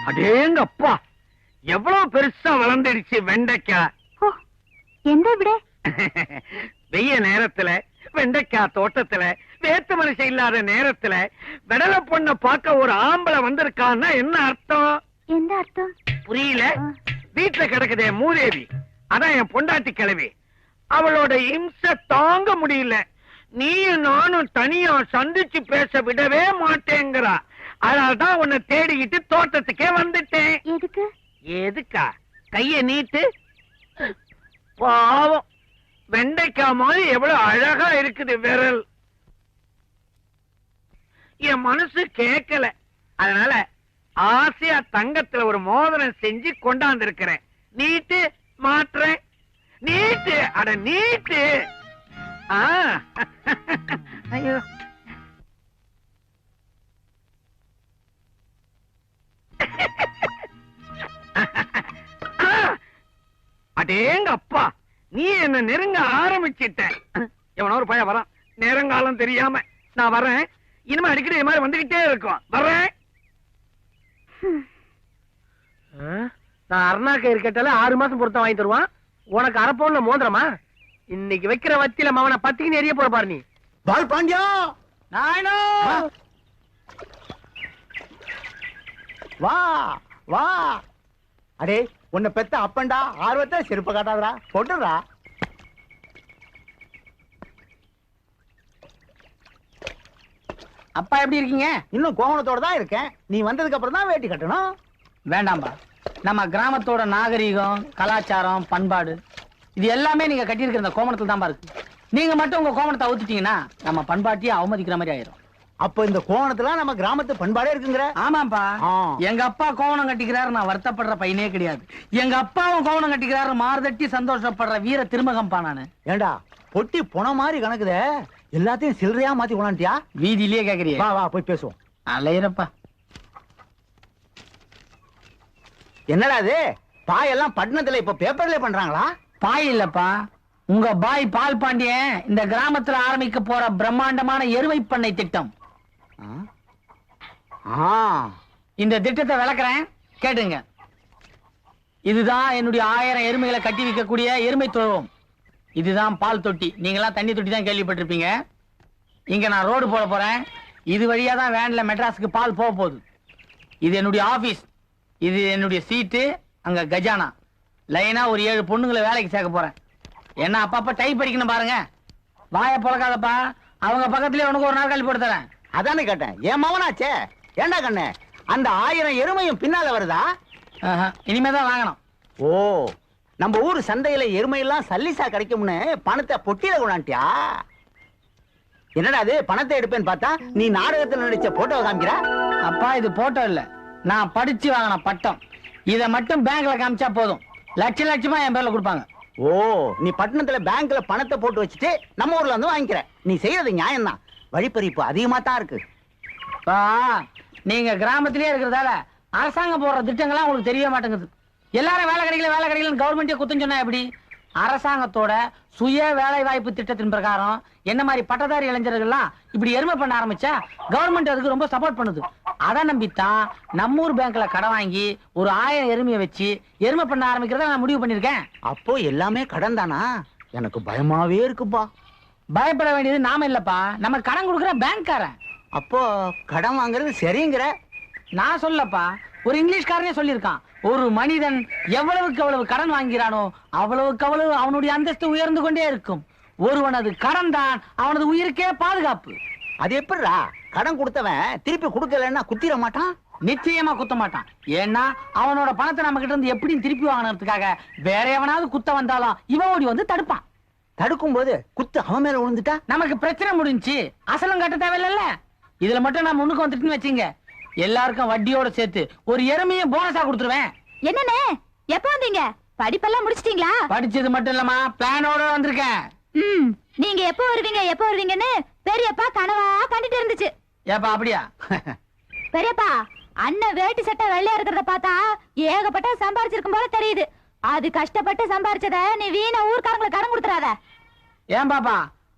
அடேங்கப்பா, எவ்வளவு பெருசா வளர்ந்துடுச்சு வெண்டைக்காய். எந்த விட வெய்ய நேரத்துல வெண்டைக்காய் தோட்டத்துல வேத்து மனுஷன் இல்லாத நேரத்துல விடல பொண்ண பார்க்க ஒரு ஆம்பளை வந்திருக்கான்னா என்ன அர்த்தம்? எந்த அர்த்தம் புரியல? வீட்டுல கிடக்குதே மூதேவி, அதான் என் பொண்டாட்டி கிழவி. அவளோட இம்சை தாங்க முடியல. நீயும் நானும் தனியா சந்திச்சு பேச விடவே மாட்டேங்கிறா. அதனால்தான் உன்னை தேடிக்கிட்டு தோட்டத்துக்கே வந்துட்டேன். எதுக்கு? எதுக்கா? கைய நீட்டு. பாவம், வெண்டைக்காய் மாதிரி எவ்வளவு அழகா இருக்குது விரல். என் மனசு கேட்கல, அதனால ஆசையா தங்கத்துல ஒரு மோதிரம் செஞ்சு கொண்டாந்து இருக்கிறேன். நீட்டு, மாற்றேன். நீட்டு, அட நீட்டு. ஐயோ, அடேங்க அப்பா, நீ என்ன நெருங்க ஆரம்பிச்சிட்ட. எவனோ ஒரு பையன் வரான், நேரங்காலம் தெரியாம. நான் வரேன், இனிமே அடிக்கடி இது மாதிரி வந்துகிட்டே இருக்கும். வரேன். நான் அருணாக்கயிறு கேட்டாலே 6 மாசம் பொருத்தம் வாங்கி தருவான். உனக்கு அரப்போன்னு மோதிரமா? இன்னைக்கு வைக்கிற வத்தியில மவனை பத்திக்கு எரிய போற பாரு. நீ பால் பாண்டியா, நாயனோ வா வா. அடே, உன்னை பெத்த அப்பண்டா, ஆர்வத்தை செருப்ப காட்டாதடா, போட்டுறா. அப்பா எப்படி இருக்கீங்க? இன்னும் கோவணத்தோட தான் இருக்கேன். நீ வந்ததுக்கு அப்புறம் தான் வேட்டி கட்டணும். வேண்டாம்பா, நம்ம கிராமத்தோட நாகரீகம், கலாச்சாரம், பண்பாடு இது எல்லாமே நீங்க கட்டியிருக்கிற இந்த கோமணத்துல தான் இருக்கு. நீங்க மட்டும் உங்க கோமணத்தை அவுத்துட்டீங்கன்னா நம்ம பண்பாட்டையே அவமதிக்கிற மாதிரி ஆயிரும். அப்ப இந்த கோவணத்துல நம்ம கிராமத்து பண்பாடே இருக்குங்கிற? ஆமாப்பா, எங்க அப்பா கோவணம் கட்டிக்கிறாரு, நான் வருத்தப்படுற பையனே கிடையாது. எங்க அப்பாவும் கோவணம் கட்டிக்கிறாரு, மார்தட்டி சந்தோஷப்படுற வீர திருமகம்பா நானு. ஏண்டா பொட்டி பொண மாதிரி கணக்குதே, எல்லாத்தையும் சில்லறையா மாத்தி கொண்டாண்டியா? வீதியிலேயே கேக்குறியா? வா வா போய் பேசுவோம். அலையிறப்பா. என்னடா இது, பாயெல்லாம் பட்டணத்துல இப்ப பேப்பர்ல பண்றாங்களா? பாய் இல்லப்பா, உங்க பாய் பால் பாண்டியன் இந்த கிராமத்துல ஆரம்பிக்க போற பிரம்மாண்டமான எருமை பண்ணை திட்டம். இந்த திட்டத்தை விளக்குறேன், கேட்டுங்க. இதுதான் என்னுடைய 1000 எருமைகளை கட்டி வைக்கக்கூடிய எருமை தொழுவம். இதுதான் பால் தொட்டி. நீங்களாம் தண்ணி தொட்டி தான் கேள்விப்பட்டிருப்பீங்க. இங்க நான் ரோடு போட போறேன். இது வழியா தான் வேன்ல மெட்ராஸுக்கு பால் போக போகுது. இது என்னுடைய ஆபீஸ், இது என்னுடைய சீட்டு, அங்க கஜானா. லைனா ஒரு 7 பொண்ணுங்களை வேலைக்கு சேர்க்க போறேன். என்ன அப்பப்ப டைப் படிக்கணும் பாருங்க. வாய பொழக்காதப்பா, அவங்க பக்கத்துலயே உனக்கு ஒரு நாள் கழிப்பு போட்டு தரேன். அதானே கேட்டேன், என் மவனாச்சே. ஏண்டா கண்ணு, அந்த 1000 எருமையும் பின்னால வருதா? இனிமேதான் வாங்கணும். ஓ, நம்ம ஊர் சந்தையில எருமையெல்லாம் சல்லிசா கிடைக்கும்னு பணத்தை பொட்டியில கொண்டாண்டியா? என்னடா அது, பணத்தை எடுப்பேன்னு பார்த்தா நீ நாடகத்துல நடிச்ச போட்டோ காமிக்கிற. அப்பா, இது போட்டோ இல்ல, நான் படிச்சு வாங்கின பட்டம். இத மட்டும் பேங்க்ல காமிச்சா போதும், லட்ச லட்சமா என் பேர்ல கொடுப்பாங்க. ஓ, நீ பட்டணத்துல பேங்க்ல பணத்தை போட்டு வச்சுட்டு நம்ம ஊர்ல வந்து வாங்கிக்கிற. நீ செய்யறது நியாயம் தான், வழிப்பறிப்பு அதிகமா தான் இருக்கு. நீங்க கிராமத்திலேயே இருக்கிறதால அரசாங்கம் போடுற திட்டங்கள்லாம் உங்களுக்கு தெரிய மாட்டேங்குது. எல்லாரும் வேலை கிடைக்கல கவர்மெண்டே குத்தம் சொன்னா எப்படி? அரசாங்கத்தோட சுய வேலை வாய்ப்பு திட்டத்தின் பிரகாரம் என்ன மாதிரி பட்டதாரி இளைஞர்கள்லாம் இப்படி எருமை பண்ண ஆரம்பிச்சா கவர்மெண்ட் அதுக்கு ரொம்ப சப்போர்ட் பண்ணுது. அதை நம்பித்தான் நம்ம ஊர் பேங்க்ல கடன் வாங்கி ஒரு 1000 எருமையை வச்சு எருமை பண்ண ஆரம்பிக்கிறத நான் முடிவு பண்ணிருக்கேன். அப்போ எல்லாமே கடன் தானா? எனக்கு பயமாவே இருக்குப்பா. பயப்பட வேண்டியது நாம இல்லப்பா, நம்ம கடன் கொடுக்குற பேங்க்காரன். அப்போ கடன் வாங்குறது சரிங்கிற? நான் சொல்லப்பா, ஒரு இங்கிலீஷ்காரனே சொல்லியிருக்கான், ஒரு மனிதன் எவ்வளவுக்கு அவ்வளவு கடன் வாங்கிறானோ அவ்வளவுக்கு அவ்வளவு அவனுடைய அந்தஸ்து உயர்ந்து கொண்டே இருக்கும். ஒருவனது கடன் தான் அவனது உயிருக்கே பாதுகாப்பு. அது எப்படிடா? கடன் கொடுத்தவன் திருப்பி கொடுக்கலன்னா குத்திர மாட்டான்? நிச்சயமா குத்த மாட்டான். ஏன்னா அவனோட பணத்தை நம்ம கிட்ட இருந்து எப்படியும் திருப்பி வாங்கினதுக்காக வேற எவனாவது குத்த வந்தாலும் இவன் ஓடி வந்து தடுப்பான். தடுக்கும் போது குத்து அவன் மேல விழுந்துட்டா நமக்கு பிரச்சனை முடிஞ்சு, அசலம் கட்ட தேவையில்ல. இதுல மட்டும் நான் முன்னுக்கு வந்துட்டுன்னு வச்சுங்க, எல்லாருக்கும் வட்டியோட சேர்த்து ஒரு எருமையும் போனஸா கொடுத்துருவேன். என்னண்ணே, எப்ப வந்தீங்க? படிப்பெல்லாம் முடிச்சிட்டீங்களா? படிச்சது மட்டும் இல்லமா, பிளானோட வந்திருக்கேன். நீங்க எப்ப வருவீங்கன்னு பெரியப்பா கனவா கண்டுட்டு இருந்துச்சு. ஏப்பா அப்படியா? பெரியப்பா, அண்ணன் வேட்டி சட்டை வெள்ளையா இருக்கிறத பார்த்தா ஏகப்பட்ட சம்பாரிச்சிருக்கும் போல தெரியுது. அது கஷ்டப்பட்டு சம்பாரிச்சத நீ வீணா ஊர்க்காரங்களை கடன் கொடுத்துறாத. ஏன் பாப்பா,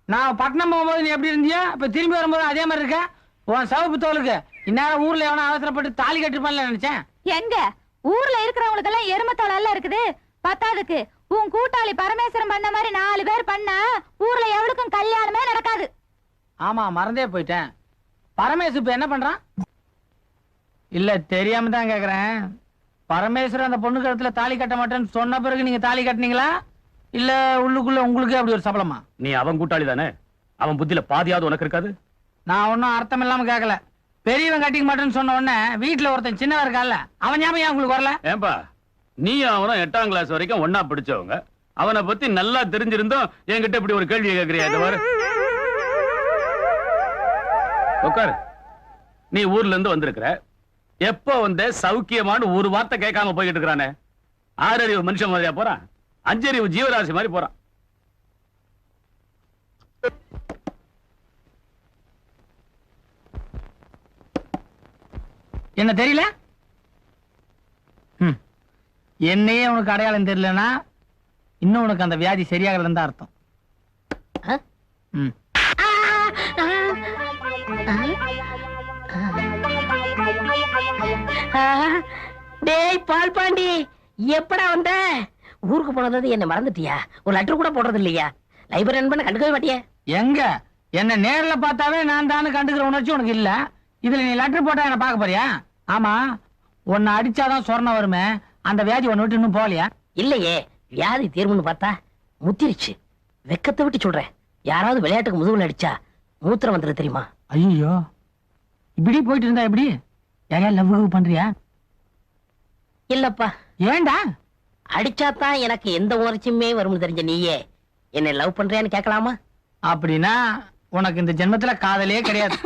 நான் பட்டணம் போகும்போது நீ எப்படி இருந்தியா, இப்ப திரும்பி வரும்போது அதே மாதிரி இருக்க? உன் சவப்பு தோலுக்கு இந்நேரம் ஊர்ல எவனா அவசரப்பட்டு தாலி கட்டிருப்பான்ல நினைச்சேன். எங்க ஊர்ல இருக்கிறவங்களுக்கு எல்லாம் எருமத்தோல் எல்லாம் இருக்குது. பத்தாதுக்கு உன் கூட்டாளி பரமேஸ்வரன் பண்ண மாதிரி 4 பேர் பண்ணா ஊர்ல எவளுக்கும் கல்யாணமே நடக்காது. ஆமா, மறந்தே போயிட்டேன். பரமேஸ்வரன் இப்ப என்ன பண்றான்? இல்ல தெரியாம தான் கேக்குறேன். பரமேஸ்வரன் அந்த பொண்ணு கழுத்துல தாலி கட்ட மாட்டேன்னு சொன்ன பிறகு நீங்க தாலி கட்டினீங்களா, இல்ல உள்ளுக்குள்ள உங்களுக்கு அப்படி ஒரு சபலமா? நீ அவன் கூட்டாளி தானே, அவன் புத்தியில பாதியாவது உனக்கு இருக்காது. நான் ஒன்னும் அர்த்தம் இல்லாம கேட்கல. பெரியவன் கட்டிக்க மாட்டேன்னு சொன்ன உடனே வீட்டுல ஒருத்தன் சின்னவன் இருக்கான்ல, அவன் ஞாபகம் ஏன் உங்களுக்கு வரல? ஏன்பா நீ அவனும் 8ஆம் கிளாஸ் வரைக்கும் ஒன்னா படிச்சவங்க, அவனை பத்தி நல்லா தெரிஞ்சிருந்தோம் என்கிட்ட இப்படி ஒரு கேள்வி கேட்கறியா? இது பாரு, உட்காரு. நீ ஊர்ல இருந்து வந்திருக்கிற, எப்ப வந்த சௌக்கியமானு ஒரு வார்த்தை கேட்காம போய்கிட்டு இருக்கிறானே. 6 அறிவு மனுஷன் மாதிரியா போறான், 5 அறிவு ஜீவராசி மாதிரி போறான். என்ன தெரியல? என்னையே உனக்கு அடையாளம் தெரியலனா இன்னும் உனக்கு அந்த வியாதி சரியாகலன்னு தான் அர்த்தம். டேய் பால் பாண்டி, எப்படா வந்த? ஊருக்கு போனது என்ன மறந்துட்டியா? ஒரு லெட்டர் கூட போடுறது இல்லையா? லைப்ரரி நண்பனை கண்டுக்கவே மாட்டியா? எங்க என்ன நேர்ல பார்த்தாவே நான் தானே கண்டுக்கிற உணர்ச்சி உனக்கு இல்ல. இதுல நீ லெட்டர் போட்டா என்ன பார்க்க போறியா? ஆமா, உன்னை அடிச்சாதான் சொர்ணம் வருமே, அந்த வியாதி உன்னை விட்டு இன்னும் போகலையா? இல்லையே, வியாதி தீர்வுன்னு பார்த்தா முத்திருச்சு. வெக்கத்தை விட்டு சொல்றேன், யாராவது விளையாட்டுக்கு முதுகுல அடிச்சா மூத்திரம் வந்துரு தெரியுமா? ஐயோ, இப்படி போயிட்டு இருந்தா எப்படி? யாரையா லவ் பண்றியா? இல்லப்பா. ஏண்டா? அடிச்சாதான் எனக்கு எந்த உணர்ச்சியுமே வரும்னு தெரிஞ்ச நீயே என்ன லவ் பண்றியான்னு கேட்கலாமா? அப்படின்னா உனக்கு இந்த ஜென்மத்துல காதலே கிடையாது.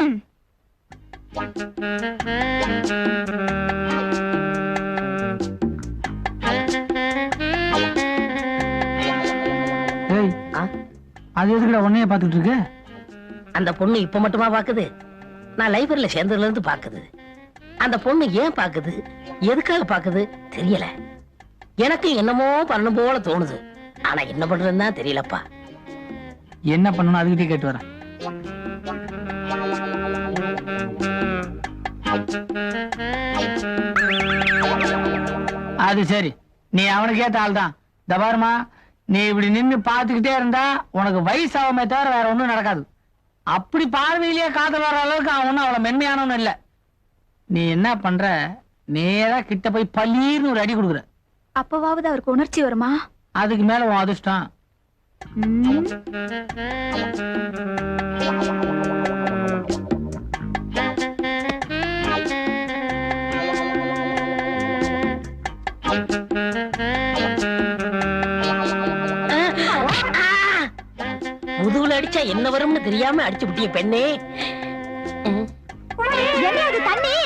அது எதுக்குடா உன்னைய பாத்துட்டு இருக்கு? அந்த பொண்ணு இப்ப மட்டுமா பாக்குது? நான் லைப்ரரியில சேர்ந்ததுல இருந்து பாக்குது. அந்த பொண்ணு ஏன் பாக்குது, எதுக்காக பாக்குது தெரியல. எனக்கு என்னமோ பண்ணணும் போல தோணுது, ஆனா என்ன பண்றதுன்னு தான் தெரியலப்பா. என்ன பண்ணணும் அதுகிட்டே கேட்டு வரேன். அது சரி, நீ அவனுக்கு ஏத்த ஆள் தான். தபாருமா, நீ இப்படி நின்னு பாத்துக்கிட்டே இருந்தா உனக்கு வயசாகுமே தவிர வேற ஒண்ணும் நடக்காது. அப்படி பார்வையிலேயே காதல் வர அளவுக்கு அவன் ஒன்னும் அவ்வளவு மென்மையானவன் இல்ல. நீ என்ன பண்ற, நேரா கிட்ட போய் பல்லீர்னு ஒரு அடி கொடுக்குற. அப்பவாவது அவருக்கு உணர்ச்சி வருமா? அதுக்கு மேல உன் அதிர்ஷ்டம். முதுகுல அடிச்சா என்ன வரும்னு தெரியாம அடிச்சு விட்டிய பெண்ணே. தண்ணி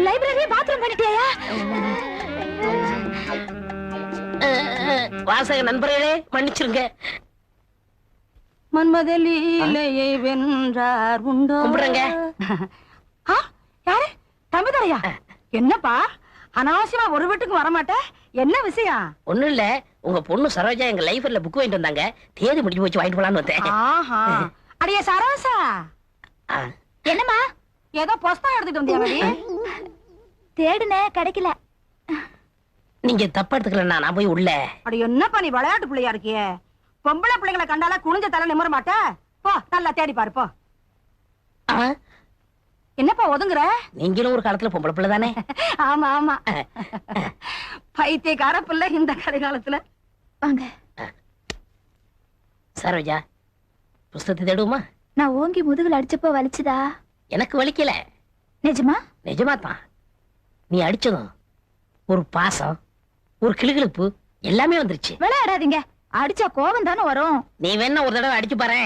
லைப்ரரி பாத்ரூம் பண்ணிட்டியா? வாசக நண்பர்களே மன்னிச்சிருங்க. மன்மதலீலையை வென்றார் உண்டோ? கும்பிடுறேங்க. யாரு? தம்பிதாரையா? என்னப்பா அனாவசியமா ஒரு வீட்டுக்கு வரமாட்ட, என்ன விஷயம்? ஒண்ணும் இல்ல, உங்க பொண்ணு சரோஜா எங்க லைப்ரரியில புக் வாங்கிட்டு வந்தாங்க, தேதி முடிஞ்சு போச்சு, வாங்கிட்டு போலான்னு வந்தேன். ஆஹா, அடியே சரோசா, என்னம்மா? ஏதோ புஸ்தகம் எடுத்துட்டு வந்தியா? தேடுன கிடைக்கல. நீங்க தப்பா எடுத்துக்கல, நான் போய் உள்ள. அடி என்னப்பா நீ விளையாட்டு பிள்ளையா இருக்கியே? பொம்பளை பிள்ளைங்களை கண்டால குனிஞ்ச தலை நிமிர மாட்ட? போ நல்லா தேடி பாரு போ. என்னப்பா ஒதுங்குற? நீங்களும் ஒரு காலத்துல பொம்பளை பிள்ளை தானே? ஆமா ஆமா, பைத்தியக்கார பிள்ளை இந்த கடைகாலத்துல. வாங்க. சரோஜா, புஸ்தகத்தை தேடுவோமா? நான் ஓங்கி முதுகுல அடிச்சப்போ வலிச்சுதா? எனக்கு வலிக்கல. நிஜமா? நிஜமா தான். நீ அடிச்சதும் ஒரு பாசம், ஒரு கிளுகிளுப்பு எல்லாமே வந்துருச்சு. விளையாடாதீங்க, அடிச்சா கோபம் தானே வரும். நீ வேணா ஒரு தடவை அடிச்சு பாரு.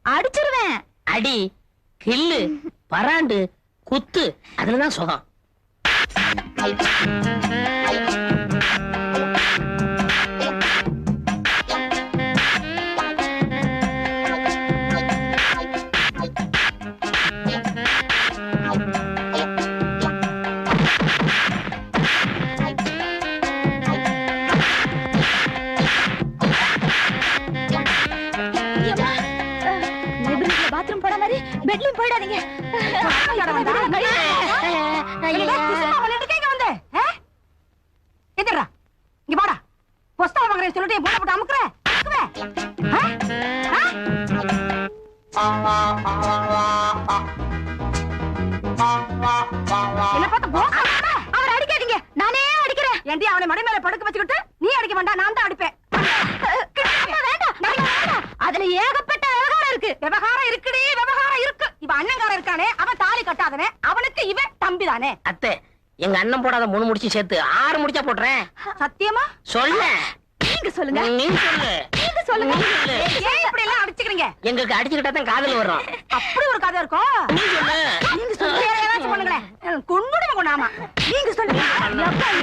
அடிச்சிருவேன். அடி, கில்லு, பராண்டு, குத்து, அதுலதான் சுகம். பாத்ரூம் போட மாதிரி பெட்லயும் போயிடாதீங்க. இங்க பாடா, புஸ்தகம் வாங்குறேன் சொல்லிட்டு போட போட்டு அமுக்குற. என்ன பார்த்து அவர் அடிக்காதீங்க, நானே அடிக்கிறேன். ஏன்டி அவனை மடி மேல படுக்க வச்சுக்கிட்டு நீ அடிக்க வேண்டாம், நான் தான் அடிப்பேன். அதுல ஏகப்பட்ட விவகாரம் இருக்கு. விவகாரம் இருக்குடி, விவகாரம் இருக்கு. இப்ப அண்ணன் போடாதவன் அவனுக்கு இவன் தம்பி தானே. அத்தை, எங்க அண்ணன் போடாத 3 முடிச்சு சேர்த்து 6 முடிச்சா போடுறேன். சத்தியமா சொல்ல. நீங்க சொல்லுங்க. நீங்க சொல்லு. நீங்க சொல்லுங்க. ஏன் இப்படி எல்லாம் அடிச்சுக்கிறீங்க? எங்களுக்கு அடிச்சுக்கிட்டா தான் காதல் வரும். அப்படி ஒரு கதை இருக்கும். நீங்க சொல்லுங்க. வேற ஏதாச்சும் பண்ணுங்களேன். கொன்னுடுங்க கொண்டாமா. நீங்க சொல்லுங்க.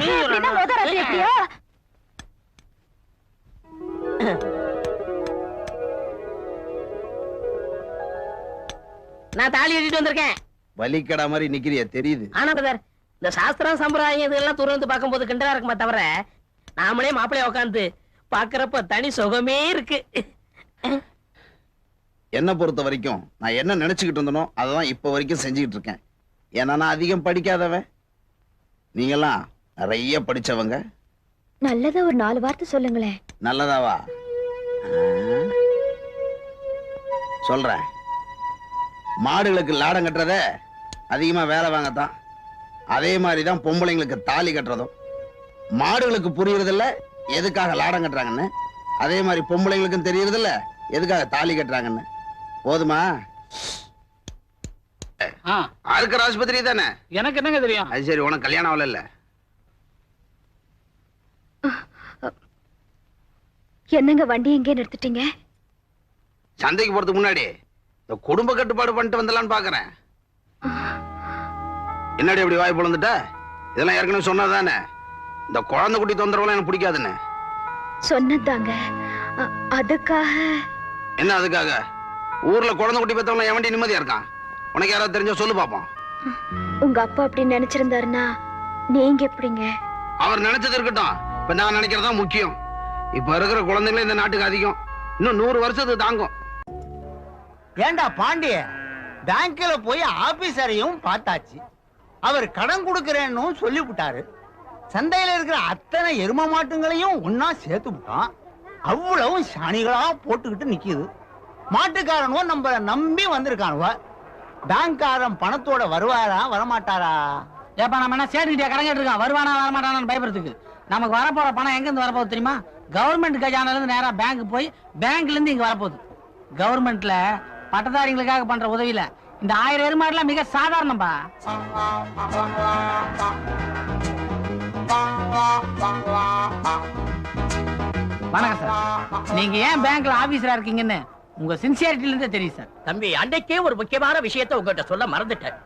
எப்படின்னா முதல் ராத்திரி எப்படியோ. நான் தாலி கட்டிட்டு வந்திருக்கேன். வலிக்கடா மாதிரி நிக்கிறிய தெரியுது. ஆனா பிரதர், இந்த சாஸ்திரம் சம்பிரதாயம் இதெல்லாம் தூரம் பார்க்கும்போது கிண்டலா இருக்குமா தவிர நாமளே மாப்பிள்ளைய உட்காந்து பாக்குறப்ப தனி சுகமே இருக்கு. என்ன பொறுத்த வரைக்கும் நான் என்ன நினைச்சுக்கிட்டு இருந்தனோ அதான் இப்ப வரைக்கும் செஞ்சுக்கிட்டு இருக்கேன். ஏன்னா நான் அதிகம் படிக்காதவன், நீங்கெல்லாம் நிறைய படிச்சவங்க. நல்லதா ஒரு 4 வார்த்தை சொல்லுங்களேன். நல்லதாவா சொல்றேன். மாடுகளுக்கு லாடம் கட்டுறத அதிகமா வேலை வாங்கத்தான், அதே மாதிரிதான் பொம்பளைங்களுக்கு தாலி கட்டுறதும். மாடுகளுக்கு புரியறதில்ல எதுக்காக லாடம் கட்டுறாங்கன்னு, அதே மாதிரி பொம்பளைங்களுக்கும் தெரியறதில்ல எதுக்காக தாலி கட்டுறாங்கன்னு. போதுமா? ஆளுக்கர் ஆஸ்பத்திரி தானே? எனக்கு என்னங்க தெரியும்? அது சரி, உனக்கு கல்யாணம் ஆகல? இல்ல என்னங்க வண்டி எங்கே நிறுத்திட்டீங்க? சந்தைக்கு போறதுக்கு முன்னாடி இந்த குடும்ப கட்டுப்பாடு பண்ணிட்டு வந்தலான்னு பாக்குறேன். என்னடி அப்படி வாய் பொழந்துட்ட? இதெல்லாம் ஏற்கனவே சொன்னதானே, இந்த குழந்தை குட்டி தொந்தரவுலாம் எனக்கு பிடிக்காதுன்னு சொன்னதாங்க. அதுக்காக என்ன? அதுக்காக ஊர்ல குழந்தை குட்டி பெற்றவங்க எவன்டி நிம்மதியா இருக்கான்? உனக்கு யாராவது தெரிஞ்சா சொல்லு பாப்போம். உங்க அப்பா அப்படி நினைச்சிருந்தாருன்னா நீங்க எப்படிங்க? அவர் நினைச்சது இருக்கட்டும், இப்ப நான் நினைக்கிறதா முக்கியம். இப்ப இருக்கிற குழந்தைங்களே இந்த நாட்டுக்கு அதிகம், இன்னும் 100 வருஷத்துக்கு தாங்கும். ஏண்டா பாண்டிய, பேங்க்ல போய் ஆபீசரையும் பார்த்தாச்சு. அவர் கடன் கொடுக்கறேன்னு சொல்லிவிட்டாரு. சந்தையில இருக்கிற அத்தனை எரும மாட்டுங்களையும் ஒன்னா சேர்த்து விட்டான். அவ்வளவு சாணிகளா போட்டுக்கிட்டு நிக்குது. மாட்டுக்காரனோ நம்ம நம்பி வந்திருக்கானுவ. பேங்க்காரன் பணத்தோட வருவாரா வரமாட்டாரா? ஏப்பா நம்ம என்ன சேர்த்துக்கிட்டே கடன் கேட்டிருக்கான், வருவானா வரமாட்டானு பயப்படுறதுக்கு. நமக்கு வரப்போற பணம் எங்க இருந்து வரப்போகுது தெரியுமா? கவர்மெண்ட் கஜானால இருந்து நேரா பேங்க் போய் பேங்க்ல இருந்து இங்க வரப்போகுது. கவர்மெண்ட்ல பட்டதாரிகளுக்காக பண்ற உதவியில இந்த 1000 எருமாடுலாம் மிக சாதாரணம்பா. வணக்கம் சார். நீங்க ஏன் பேங்க்ல ஆபீசரா இருக்கீங்கன்னு உங்க சின்சியாரிட்டில இருந்தே தெரியும் சார். தம்பி, அன்னைக்கே ஒரு முக்கியமான விஷயத்தை உங்ககிட்ட சொல்ல மறந்துட்டேன்.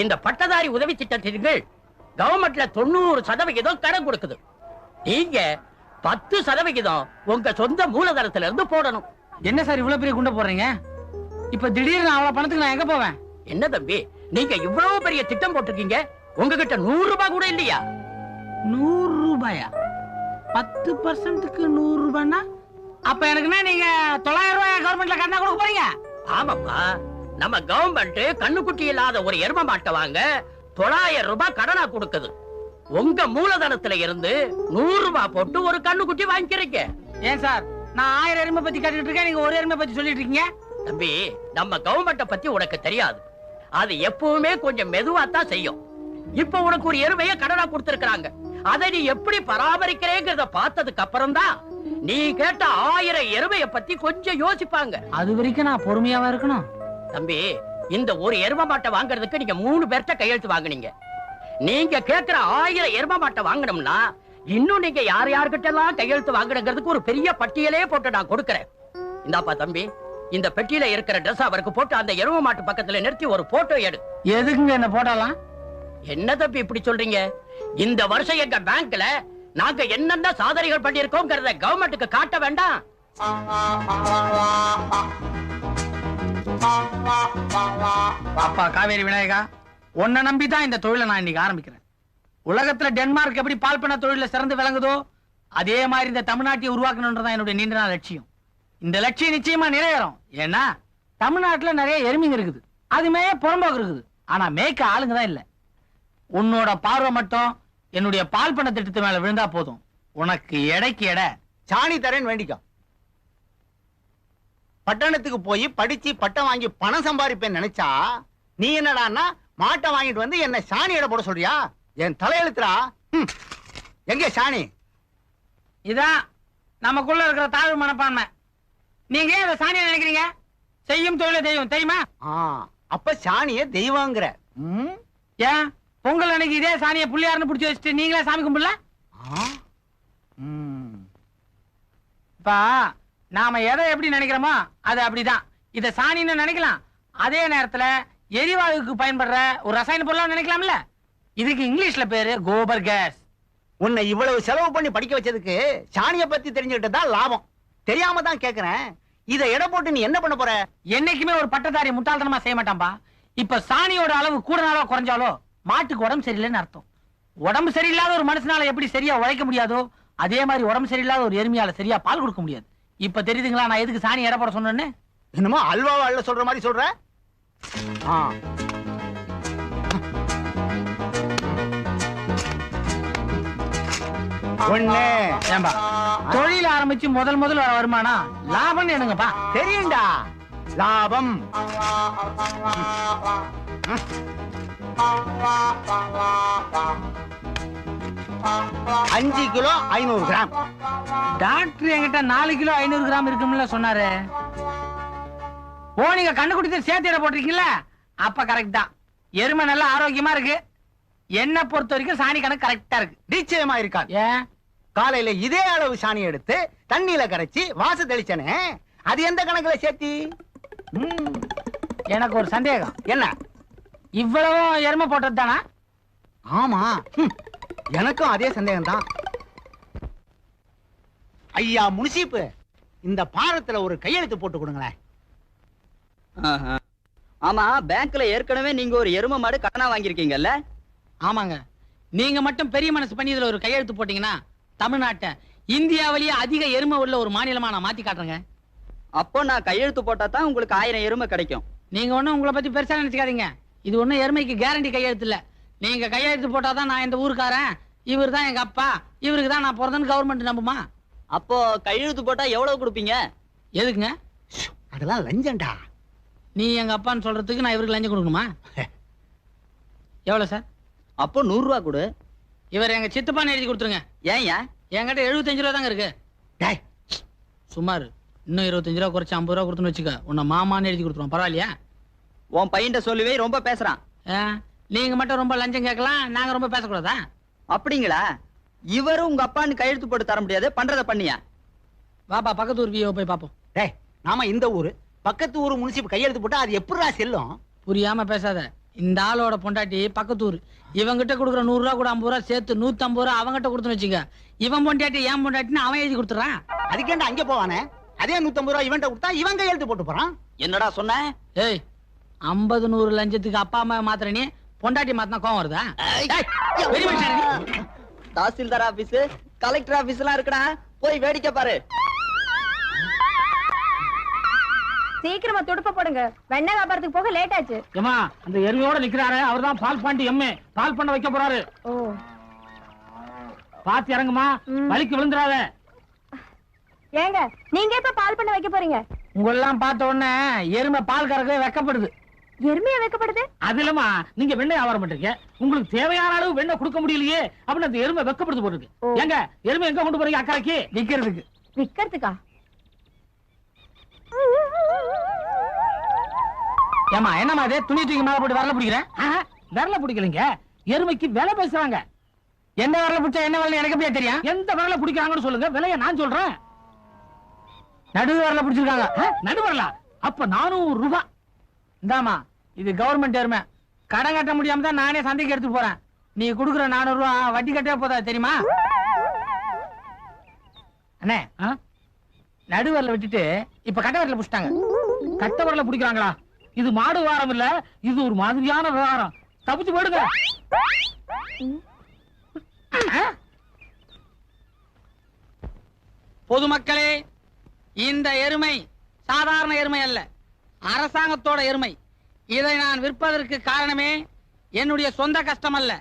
இந்த பட்டதாரி உதவி திட்டத்தின் கீழ் கவர்மெண்ட்ல 90% கடன் கொடுக்குது. நீங்க 10% உங்க சொந்த மூலதனத்துல இருந்து போடணும். என்ன சார் இவ்வளவு பெரிய குண்டை போடுறீங்க? இப்ப திடீர்னு அவ்வளவு பணத்துக்கு நான் எங்க போவேன்? என்ன தம்பி, நீங்க இவ்வளவு பெரிய திட்டம் போட்டிருக்கீங்க, உங்ககிட்ட 100 ரூபாய் கூட இல்லையா? 100 ரூபாயா? 10%க்கு 100 ரூபாய்னா அப்ப எனக்குன்னா நீங்க 900 ரூபாய் கவர்மெண்ட்ல கடனா கொடுக்க போறீங்க? ஆமாப்பா, நம்ம கவர்மெண்ட் கண்ணுக்குட்டி இல்லாத ஒரு எரும மாட்டை வாங்க 900 ரூபாய் கடனா கொடுக்குது. உங்க மூலதனத்துல இருந்து 100 ரூபாய் போட்டு ஒரு கண்ணுக்குட்டி வாங்கிக்கிறீங்க. ஏன் சார், நான் 1000 எருமை பத்தி கேட்டுட்டு இருக்கேன், நீங்க ஒரு எருமை பத்தி சொல்லிட்டு இருக்கீங்க. தம்பி, நம்ம கவர்மெண்ட பத்தி உனக்கு தெரியாது. அது எப்பவுமே கொஞ்சம் மெதுவா தான் செய்யும். இப்ப உனக்கு ஒரு எருமையை கடனா கொடுத்திருக்காங்க. அதை நீ எப்படி பராமரிக்கிறேங்கிறத பார்த்ததுக்கு அப்புறம் தான் நீ கேட்ட 1000 எருமையை பத்தி கொஞ்சம் யோசிப்பாங்க. அது வரைக்கும் நான் பொறுமையாவா இருக்கணும்? தம்பி, இந்த ஒரு எரும மாட்டை வாங்குறதுக்கு நீங்க 3 பேர்ட்ட கையெழுத்து வாங்குனீங்க. நீங்க கேட்கிற 1000 எரும மாட்டை வாங்கணும்னா இன்னும் நீங்க யார்கிட்ட எல்லாம் கையெழுத்து வாங்குறதுக்கு ஒரு பெரிய பட்டியலே போட்டு நான் கொடுக்கறேன். இந்தாப்பா தம்பி, இந்த பெட்டியில இருக்கிற ட்ரெஸ் அவருக்கு போட்டு அந்த எரும மாட்டு பக்கத்துல நிறுத்தி ஒரு போட்டோ எடு. எதுக்குங்க என்ன போட்டோலாம்? என்ன தம்பி இப்படி சொல்றீங்க? இந்த வருஷம் எங்க பேங்க்ல நாங்க என்னென்ன சாதனைகள் பண்ணிருக்கோம்ங்கறத கவர்மெண்ட்டுக்கு காட்ட வேண்டாம்? அப்பா காவேரி விநாயகா, உன்னை நம்பிதான் இந்த தொழிலை நான் இன்னைக்கு ஆரம்பிக்கிறேன். உலகத்துல டென்மார்க் எப்படி பால் பண்ண தொழில சிறந்து விளங்குதோ அதே மாதிரி இந்த தமிழ்நாட்டை உருவாக்கணும்ன்றதான் என்னுடைய நீண்ட நாள் லட்சியம். இந்த லட்சியம் நிச்சயமா நிறைவேறும். ஏன்னா தமிழ்நாட்டுல நிறைய எருமைங்க இருக்குது, அதுமே புறம்போக்கு இருக்குது. ஆனா மேய்க்க ஆளுங்க தான் இல்ல. உன்னோட பார்வை மட்டும் என்னுடைய பால் பண்ண திட்டத்து மேல விழுந்தா போதும், உனக்கு எடைக்கு எடை சாணி தரேன்னு வேண்டிக்கோ. பட்டணத்துக்கு போய் படிச்சு பட்டம் வாங்கி பணம் சம்பாதிப்பேன்னு நினைச்சா நீ என்னடான்னா மாட்டை வாங்கிட்டு வந்து என்ன சாணி எடை போட சொல்றியா? என் தலையெழுத்துறா. எங்க சாணி? இதான் நமக்குள்ள இருக்கிற தாழ்வு மனப்பான்மை. நீங்க ஏன் சாணியை நினைக்கிறீங்க? செய்யும் தொழில தெய்வம் தெரியுமா? அப்ப சாணிய தெய்வங்கிற ஏன் பொங்கல் அன்னைக்கு இதே சாணியை புள்ளியாருன்னு பிடிச்சி வச்சுட்டு நீங்களே சாமி கும்பிடல? இப்ப நாம எதை எப்படி நினைக்கிறோமோ அது அப்படிதான். இத சாணின்னு நினைக்கலாம், அதே நேரத்துல எரிவாயுக்கு பயன்படுற ஒரு ரசாயன பொருளா நினைக்கலாம்ல. இதுக்கு இங்கிலீஷ்ல பேரு கோபர் கேஸ். உன்னை இவ்வளவு செலவு பண்ணி படிக்க வச்சதுக்கு சாணியை பத்தி தெரிஞ்சுக்கிட்டு தான் லாபம். தெரியாம தான் கேக்குறேன், இத எடை போட்டு நீ என்ன பண்ண போற? என்னைக்குமே ஒரு பட்டதாரி முட்டாள்தனமா செய்ய மாட்டான்பா. இப்ப சாணியோட அளவு கூடனாலோ குறைஞ்சாலோ மாட்டுக்கு உடம்பு சரியில்லைன்னு அர்த்தம். உடம்பு சரியில்லாத ஒரு மனுஷனால எப்படி சரியா உழைக்க முடியாதோ அதே மாதிரி உடம்பு சரியில்லாத ஒரு எருமையால சரியா பால் கொடுக்க முடியாது. இப்ப தெரியுதுங்களா நான் எதுக்கு சாணி எடை போட சொன்னேன்னு? என்னமோ அல்வாவா அள்ள சொல்ற மாதிரி சொல்ற. ஒண்ணு ஏம்பா தொழில் ஆரம்பிச்சு முதல் வர வருமானம் லாபம் என்னங்கப்பா? தெரியும்டா, லாபம். 5 கிலோ 500 கிராம். டாக்டர் என்கிட்ட 4 கிலோ 500 கிராம் இருக்கும்ல சொன்னாரு. ஓ நீங்க கண்ணுக்குட்டி சேர்த்து எடை போட்டிருக்கீங்களா? அப்ப கரெக்ட் தான். எருமை நல்லா ஆரோக்கியமா இருக்கு. என்ன பொறுத்த வரைக்கும் சாணி கணக்கு கரெக்டா இருக்கு. நிச்சயமா இருக்காது. ஏன்? காலையில இதே அளவு சாணி எடுத்து தண்ணியில கரைச்சி வாச தெளிச்சனே, அது எந்த கணக்குல சேர்த்தி? எனக்கு ஒரு சந்தேகம். என்ன? இவ்வளவு எருமை போட்டது தானா? ஆமா, எனக்கும் அதே சந்தேகம் தான். ஐயா முனிசிப்பு, இந்த பாரத்துல ஒரு கையெழுத்து போட்டு கொடுங்களேன். ஆமா, பேங்க்ல ஏற்கனவே நீங்க ஒரு எருமை மாடு கடனா வாங்கியிருக்கீங்கல்ல? ஆமாங்க. நீங்க மட்டும் பெரிய மனசு பண்ணி இதுல ஒரு கையெழுத்து போட்டீங்கன்னா தமிழ்நாட்டை இந்தியாவிலேயே அதிக எருமை உள்ள ஒரு மாநிலமா நான் மாத்தி காட்டுறேங்க. அப்போ நான் கையெழுத்து போட்டா தான் உங்களுக்கு 1000 எருமை கிடைக்கும். நீங்க ஒண்ணும் உங்களை பத்தி பெருசா நினைச்சுக்காதீங்க. இது ஒண்ணும் எருமைக்கு கேரண்டி கையெழுத்து இல்ல. நீங்க கையெழுத்து போட்டாதான் நான் இந்த ஊருக்காரன், இவர் தான் எங்க அப்பா, இவருக்கு தான் நான் பிறந்தேன்னு கவர்மெண்ட் நம்புமா? அப்போ கையெழுத்து போட்டா எவ்வளவு கொடுப்பீங்க? எதுக்குங்க? அதெல்லாம் லஞ்சம்டா. நீ எங்க அப்பான்னு சொல்றதுக்கு நான் இவருக்கு லஞ்சம் கொடுக்கணுமா? எவ்வளவு சார்? அப்போ 100 ரூபா கொடு. இவர் எங்க சித்தப்பான்னு எழுதி கொடுத்துருங்க. ஏன்? என்கிட்ட 75 ரூபா தாங்க இருக்கு. சுமார் இன்னும் 25 ரூபா குறைச்சு 50 ரூபா கொடுத்துன்னு வச்சுக்க, உன்னை மாமான்னு எழுதி கொடுத்துருவோம். பரவாயில்லையா? உன் பையன்ட்ட சொல்லுவே ரொம்ப பேசுறான். நீங்க மட்டும் ரொம்ப லஞ்சம் கேட்கலாம், நாங்க ரொம்ப பேசக்கூடாதா? அப்படிங்களா? இவரும் உங்க அப்பான்னு கையெழுத்து போட்டு தர முடியாது, பண்றத பண்ணியா? வாப்பா பக்கத்து ஊர் வியோ போய் பாப்போம். டேய், நாம இந்த ஊரு பக்கத்து ஊர் முனிசிப்பு கையெழுத்து போட்டா அது எப்படிடா செல்லும்? புரியாம பேசாத. இந்த ஆளோட பொண்டாட்டி பக்கத்து ஊர். இவங்கிட்ட கொடுக்குற 100 ரூபா கூட 50 ரூபா சேர்த்து 150 ரூபா அவங்கிட்ட கொடுத்துன்னு வச்சுக்க. இவன் பொண்டாட்டி ஏன் பொண்டாட்டின்னு அவன் எழுதி கொடுத்துறான். அதுக்கேண்டா அங்க போவானே, அதே 150 ரூபா இவன்ட்ட கொடுத்தா இவன் கையெழுத்து போட்டு போறான். என்னடா சொன்ன? ஏய், 50 100 லஞ்சத்துக்கு அப்பா அம்மா மாத்திர நீ பொண்டாட்டி மாத்தினா கோவம் வருதா? தாசில்தார் ஆபீஸ், கலெக்டர் ஆபீஸ் எல்லாம் இருக்குடா, போய் வேடிக்கை பாரு. சீக்கிரமா துடுப்ப போடுங்க, வெண்ணெய் வியாபாரத்துக்கு போக லேட் ஆச்சு. ஏமா அந்த எருமையோட நிக்கிறாரு, அவர்தான் பால் பாண்டி எம்ஏ, பால் பண்ண வைக்க போறாரு. ஓ, பாத்து இறங்குமா, வலிக்கு விழுந்துறாத. ஏங்க நீங்க எப்ப பால் பண்ண வைக்க போறீங்க? உங்களெல்லாம் பார்த்த உடனே எருமை பால் கறக்கவே வெக்கப்படுது. எருமையா வைக்கப்படுது? அது இல்லமா, நீங்க வெண்ணெய் வியாபாரம் பண்றீங்க, உங்களுக்கு தேவையான அளவு வெண்ணெய் கொடுக்க முடியலையே அப்படின்னு அந்த எருமை வெக்கப்படுது போட்டுருக்கு. ஏங்க எருமை எங்க கொண்டு போறீங்க? அக்கறைக்கு விக்கிறதுக்கு. விக்கிறதுக்கா? ஏமா என்னமா இது துணி தூக்கி மேல போட்டு விரல பிடிக்கிறேன்? விரல பிடிக்கலங்க, எருமைக்கு விலை பேசுறாங்க. எந்த விரல பிடிச்சா என்ன விலை எனக்கு எப்படியா தெரியும்? எந்த விரல பிடிக்கிறாங்கன்னு சொல்லுங்க, விலைய நான் சொல்றேன். நடு விரல பிடிச்சிருக்காங்க. நடு விரலா? அப்ப 400 ரூபாய். இந்தாமா, இது கவர்மெண்ட் எருமை, கடன் கட்ட முடியாம தான் நானே சந்தைக்கு எடுத்து போறேன். நீ குடுக்குற 400 ரூபாய் வட்டி கட்டவே போதா தெரியுமா? அண்ணே, நடுவரல விட்டுட்டு இப்ப கட்ட வரல புடிச்சிட்டாங்க. கட்ட வரல பிடிக்கிறாங்களா? இது மாடு விவகாரம் இல்ல, இது ஒரு மாதிரியான விவகாரம். தப்பிச்சு போடுங்க. பொதுமக்களே, இந்த எருமை சாதாரண எருமை அல்ல, அரசாங்கத்தோட எருமை. இதை நான் விற்பதற்கு காரணமே என்னுடைய சொந்த கஷ்டம் அல்ல,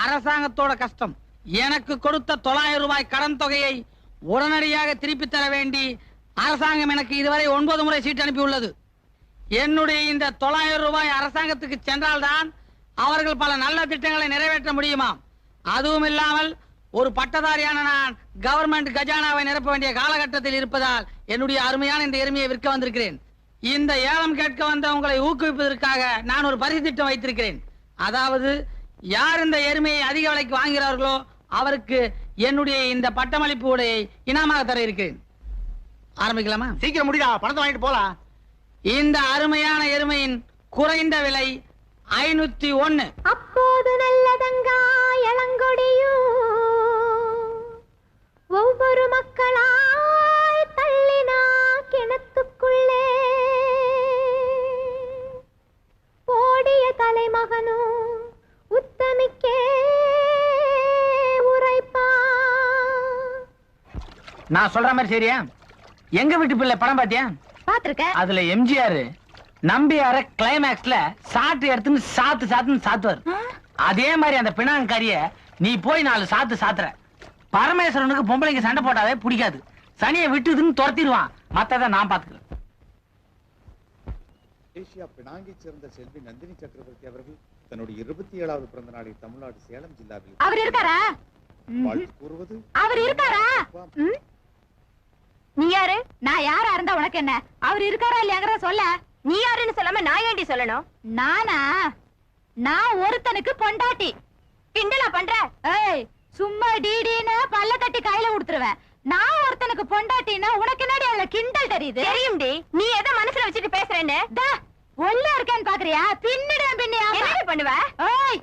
அரசாங்கத்தோட கஷ்டம். எனக்கு கொடுத்த 900 ரூபாய் கடன் தொகையை உடனடியாக திருப்பி தர வேண்டி அரசாங்கம் எனக்கு இதுவரை 9 முறை சீட்டு அனுப்பியுள்ளது. என்னுடைய இந்த 900 ரூபாய் அரசாங்கத்துக்கு சென்றால்தான் அவர்கள் பல நல்ல திட்டங்களை நிறைவேற்ற முடியுமாம். அதுவும் இல்லாமல் ஒரு பட்டதாரியான நான் கவர்மெண்ட் கஜானாவை நிரப்ப வேண்டிய காலகட்டத்தில் இருப்பதால் என்னுடைய அருமையான இந்த எருமையை விற்க வந்திருக்கிறேன். இந்த ஏலம் கேட்க வந்த உங்களை ஊக்குவிப்பதற்காக நான் ஒரு பரிசு திட்டம் வைத்திருக்கிறேன். அதாவது யார் இந்த எருமையை அதிக விலைக்கு வாங்குகிறார்களோ அவருக்கு என்னுடைய இந்த பட்டமளிப்பு உடையை இனாமாக தர இருக்கு. ஆரம்பிக்கலாமா? சீக்கிரம் முடிடா, பணத்தை வாங்கிட்டு போலாம். இந்த அருமையான எருமையின் குறைந்த விலை 501. அப்போது நல்லதங்கா இளங்கொடியும் ஒவ்வொரு மக்களாய் தள்ளினா கிணத்துக்குள்ளே ஓடிய தலைமகனும் உத்தமிக்கே உரைப்பா. நான் சொல்ற மாதிரி சரியா? எங்க வீட்டு பிள்ளை படம் பாத்தியா? பாத்திருக்க. அதுல எம்ஜிஆர் நம்பியார கிளைமேக்ஸ்ல சாட்டு எடுத்துன்னு சாத்துன்னு சாத்துவார். அதே மாதிரி அந்த பினாங்கரிய நீ போய் 4 சாத்துற. பரமேஸ்வரனுக்கு பொம்பளைங்க சண்டை போட்டாவே பிடிக்காது. சனியை விட்டுதுன்னு துரத்திடுவான். மத்தத நான் பாத்துக்கிறேன். மலேசியா பினாங்கை சேர்ந்த செல்வி நந்தினி சக்கரவர்த்தி அவர்கள் தன்னுடைய 27வது பிறந்த நாளை தமிழ்நாடு சேலம் ஜில்லாவில் அவர் இருக்காரா? வாழ்த்து கூறுவது. அவர் இருக்காரா? நீ யாரு? நான் யாரா இருந்தா உனக்கு என்ன? அவர் இருக்காரா இல்லையாங்கறத சொல்ல. நீ யாருன்னு சொல்லாம நான் ஏண்டி சொல்லணும்? நானா? நான் ஒருத்தனுக்கு பொண்டாட்டி. கிண்டலா பண்ற? ஏய், சும்மா டிடின்னு பல்ல கட்டி கையில கொடுத்துருவேன். நான் ஒருத்தனுக்கு பொண்டாட்டினா உனக்கு என்னடி அதுல கிண்டல் தெரியுது? தெரியும்டி. நீ எதை மனசுல வச்சுட்டு பேசுறேன்னு ஒல்ல இருக்கேன்னு பாக்குறியா? பின்னிடுவேன். பின்னியா என்ன பண்ணுவ? ஏய்,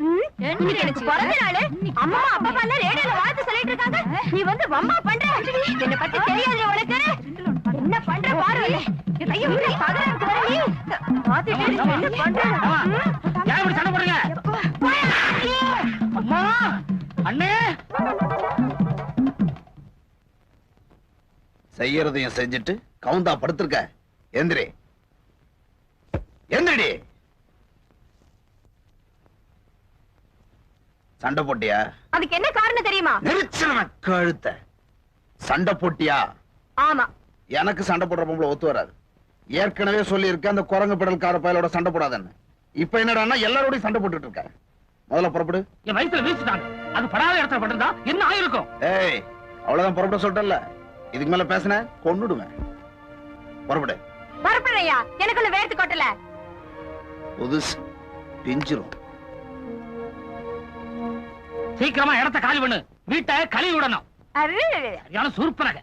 இன்னைக்கு எனக்கு பிறந்த நாள். அம்மா அப்பா எல்லாம் ரேடியோல வாழ்த்து சொல்லிட்டு இருக்காங்க. நீ வந்து வம்பா பண்ற. என்ன பத்தி தெரியாது உனக்கு? என்ன பண்ற பாரு. ஐயோ, நீ பகரக்கு வரடி. பாத்துட்டு என்ன பண்ற? யார் இப்படி சண்டை போடுறீங்க? அம்மா, அண்ணே. செய்யறதையும் செஞ்சுட்டு கவுந்தா படுத்திருக்க. எந்திரி எந்திரிடி. சண்டை போட்டியா? அதுக்கு என்ன காரணம் தெரியுமா? நெரிச்சல கழுத்த. சண்டை போட்டியா? ஆமா. எனக்கு சண்டை போடுற பொம்பளை ஒத்து வராது. ஏற்கனவே சொல்லி இருக்க அந்த குரங்கு பிடல்கார பயலோட சண்டை போடாதன்னு. இப்ப என்னடான்னா எல்லாரோடையும் சண்டை போட்டுட்டு இருக்க. முதல்ல புறப்படு. என் வயித்துல வீசிட்டாங்க. அது படாத இடத்துல பட்டிருந்தா என்ன ஆயிருக்கும்? ஏய், அவ்வளவுதான் புறப்பட சொல்லிட்டல. இதுக்கு மேல பேசின கொன்னுடுவேன். புறப்படு. வரப்படையா? எனக்குள்ள வேர்த்து கொட்டல. புதுசு பிஞ்சிரும். சீக்கிரமா இடத்த காலி பண்ணு. வீட்டை கழுவி விடணும். சரியான சூர்பனக.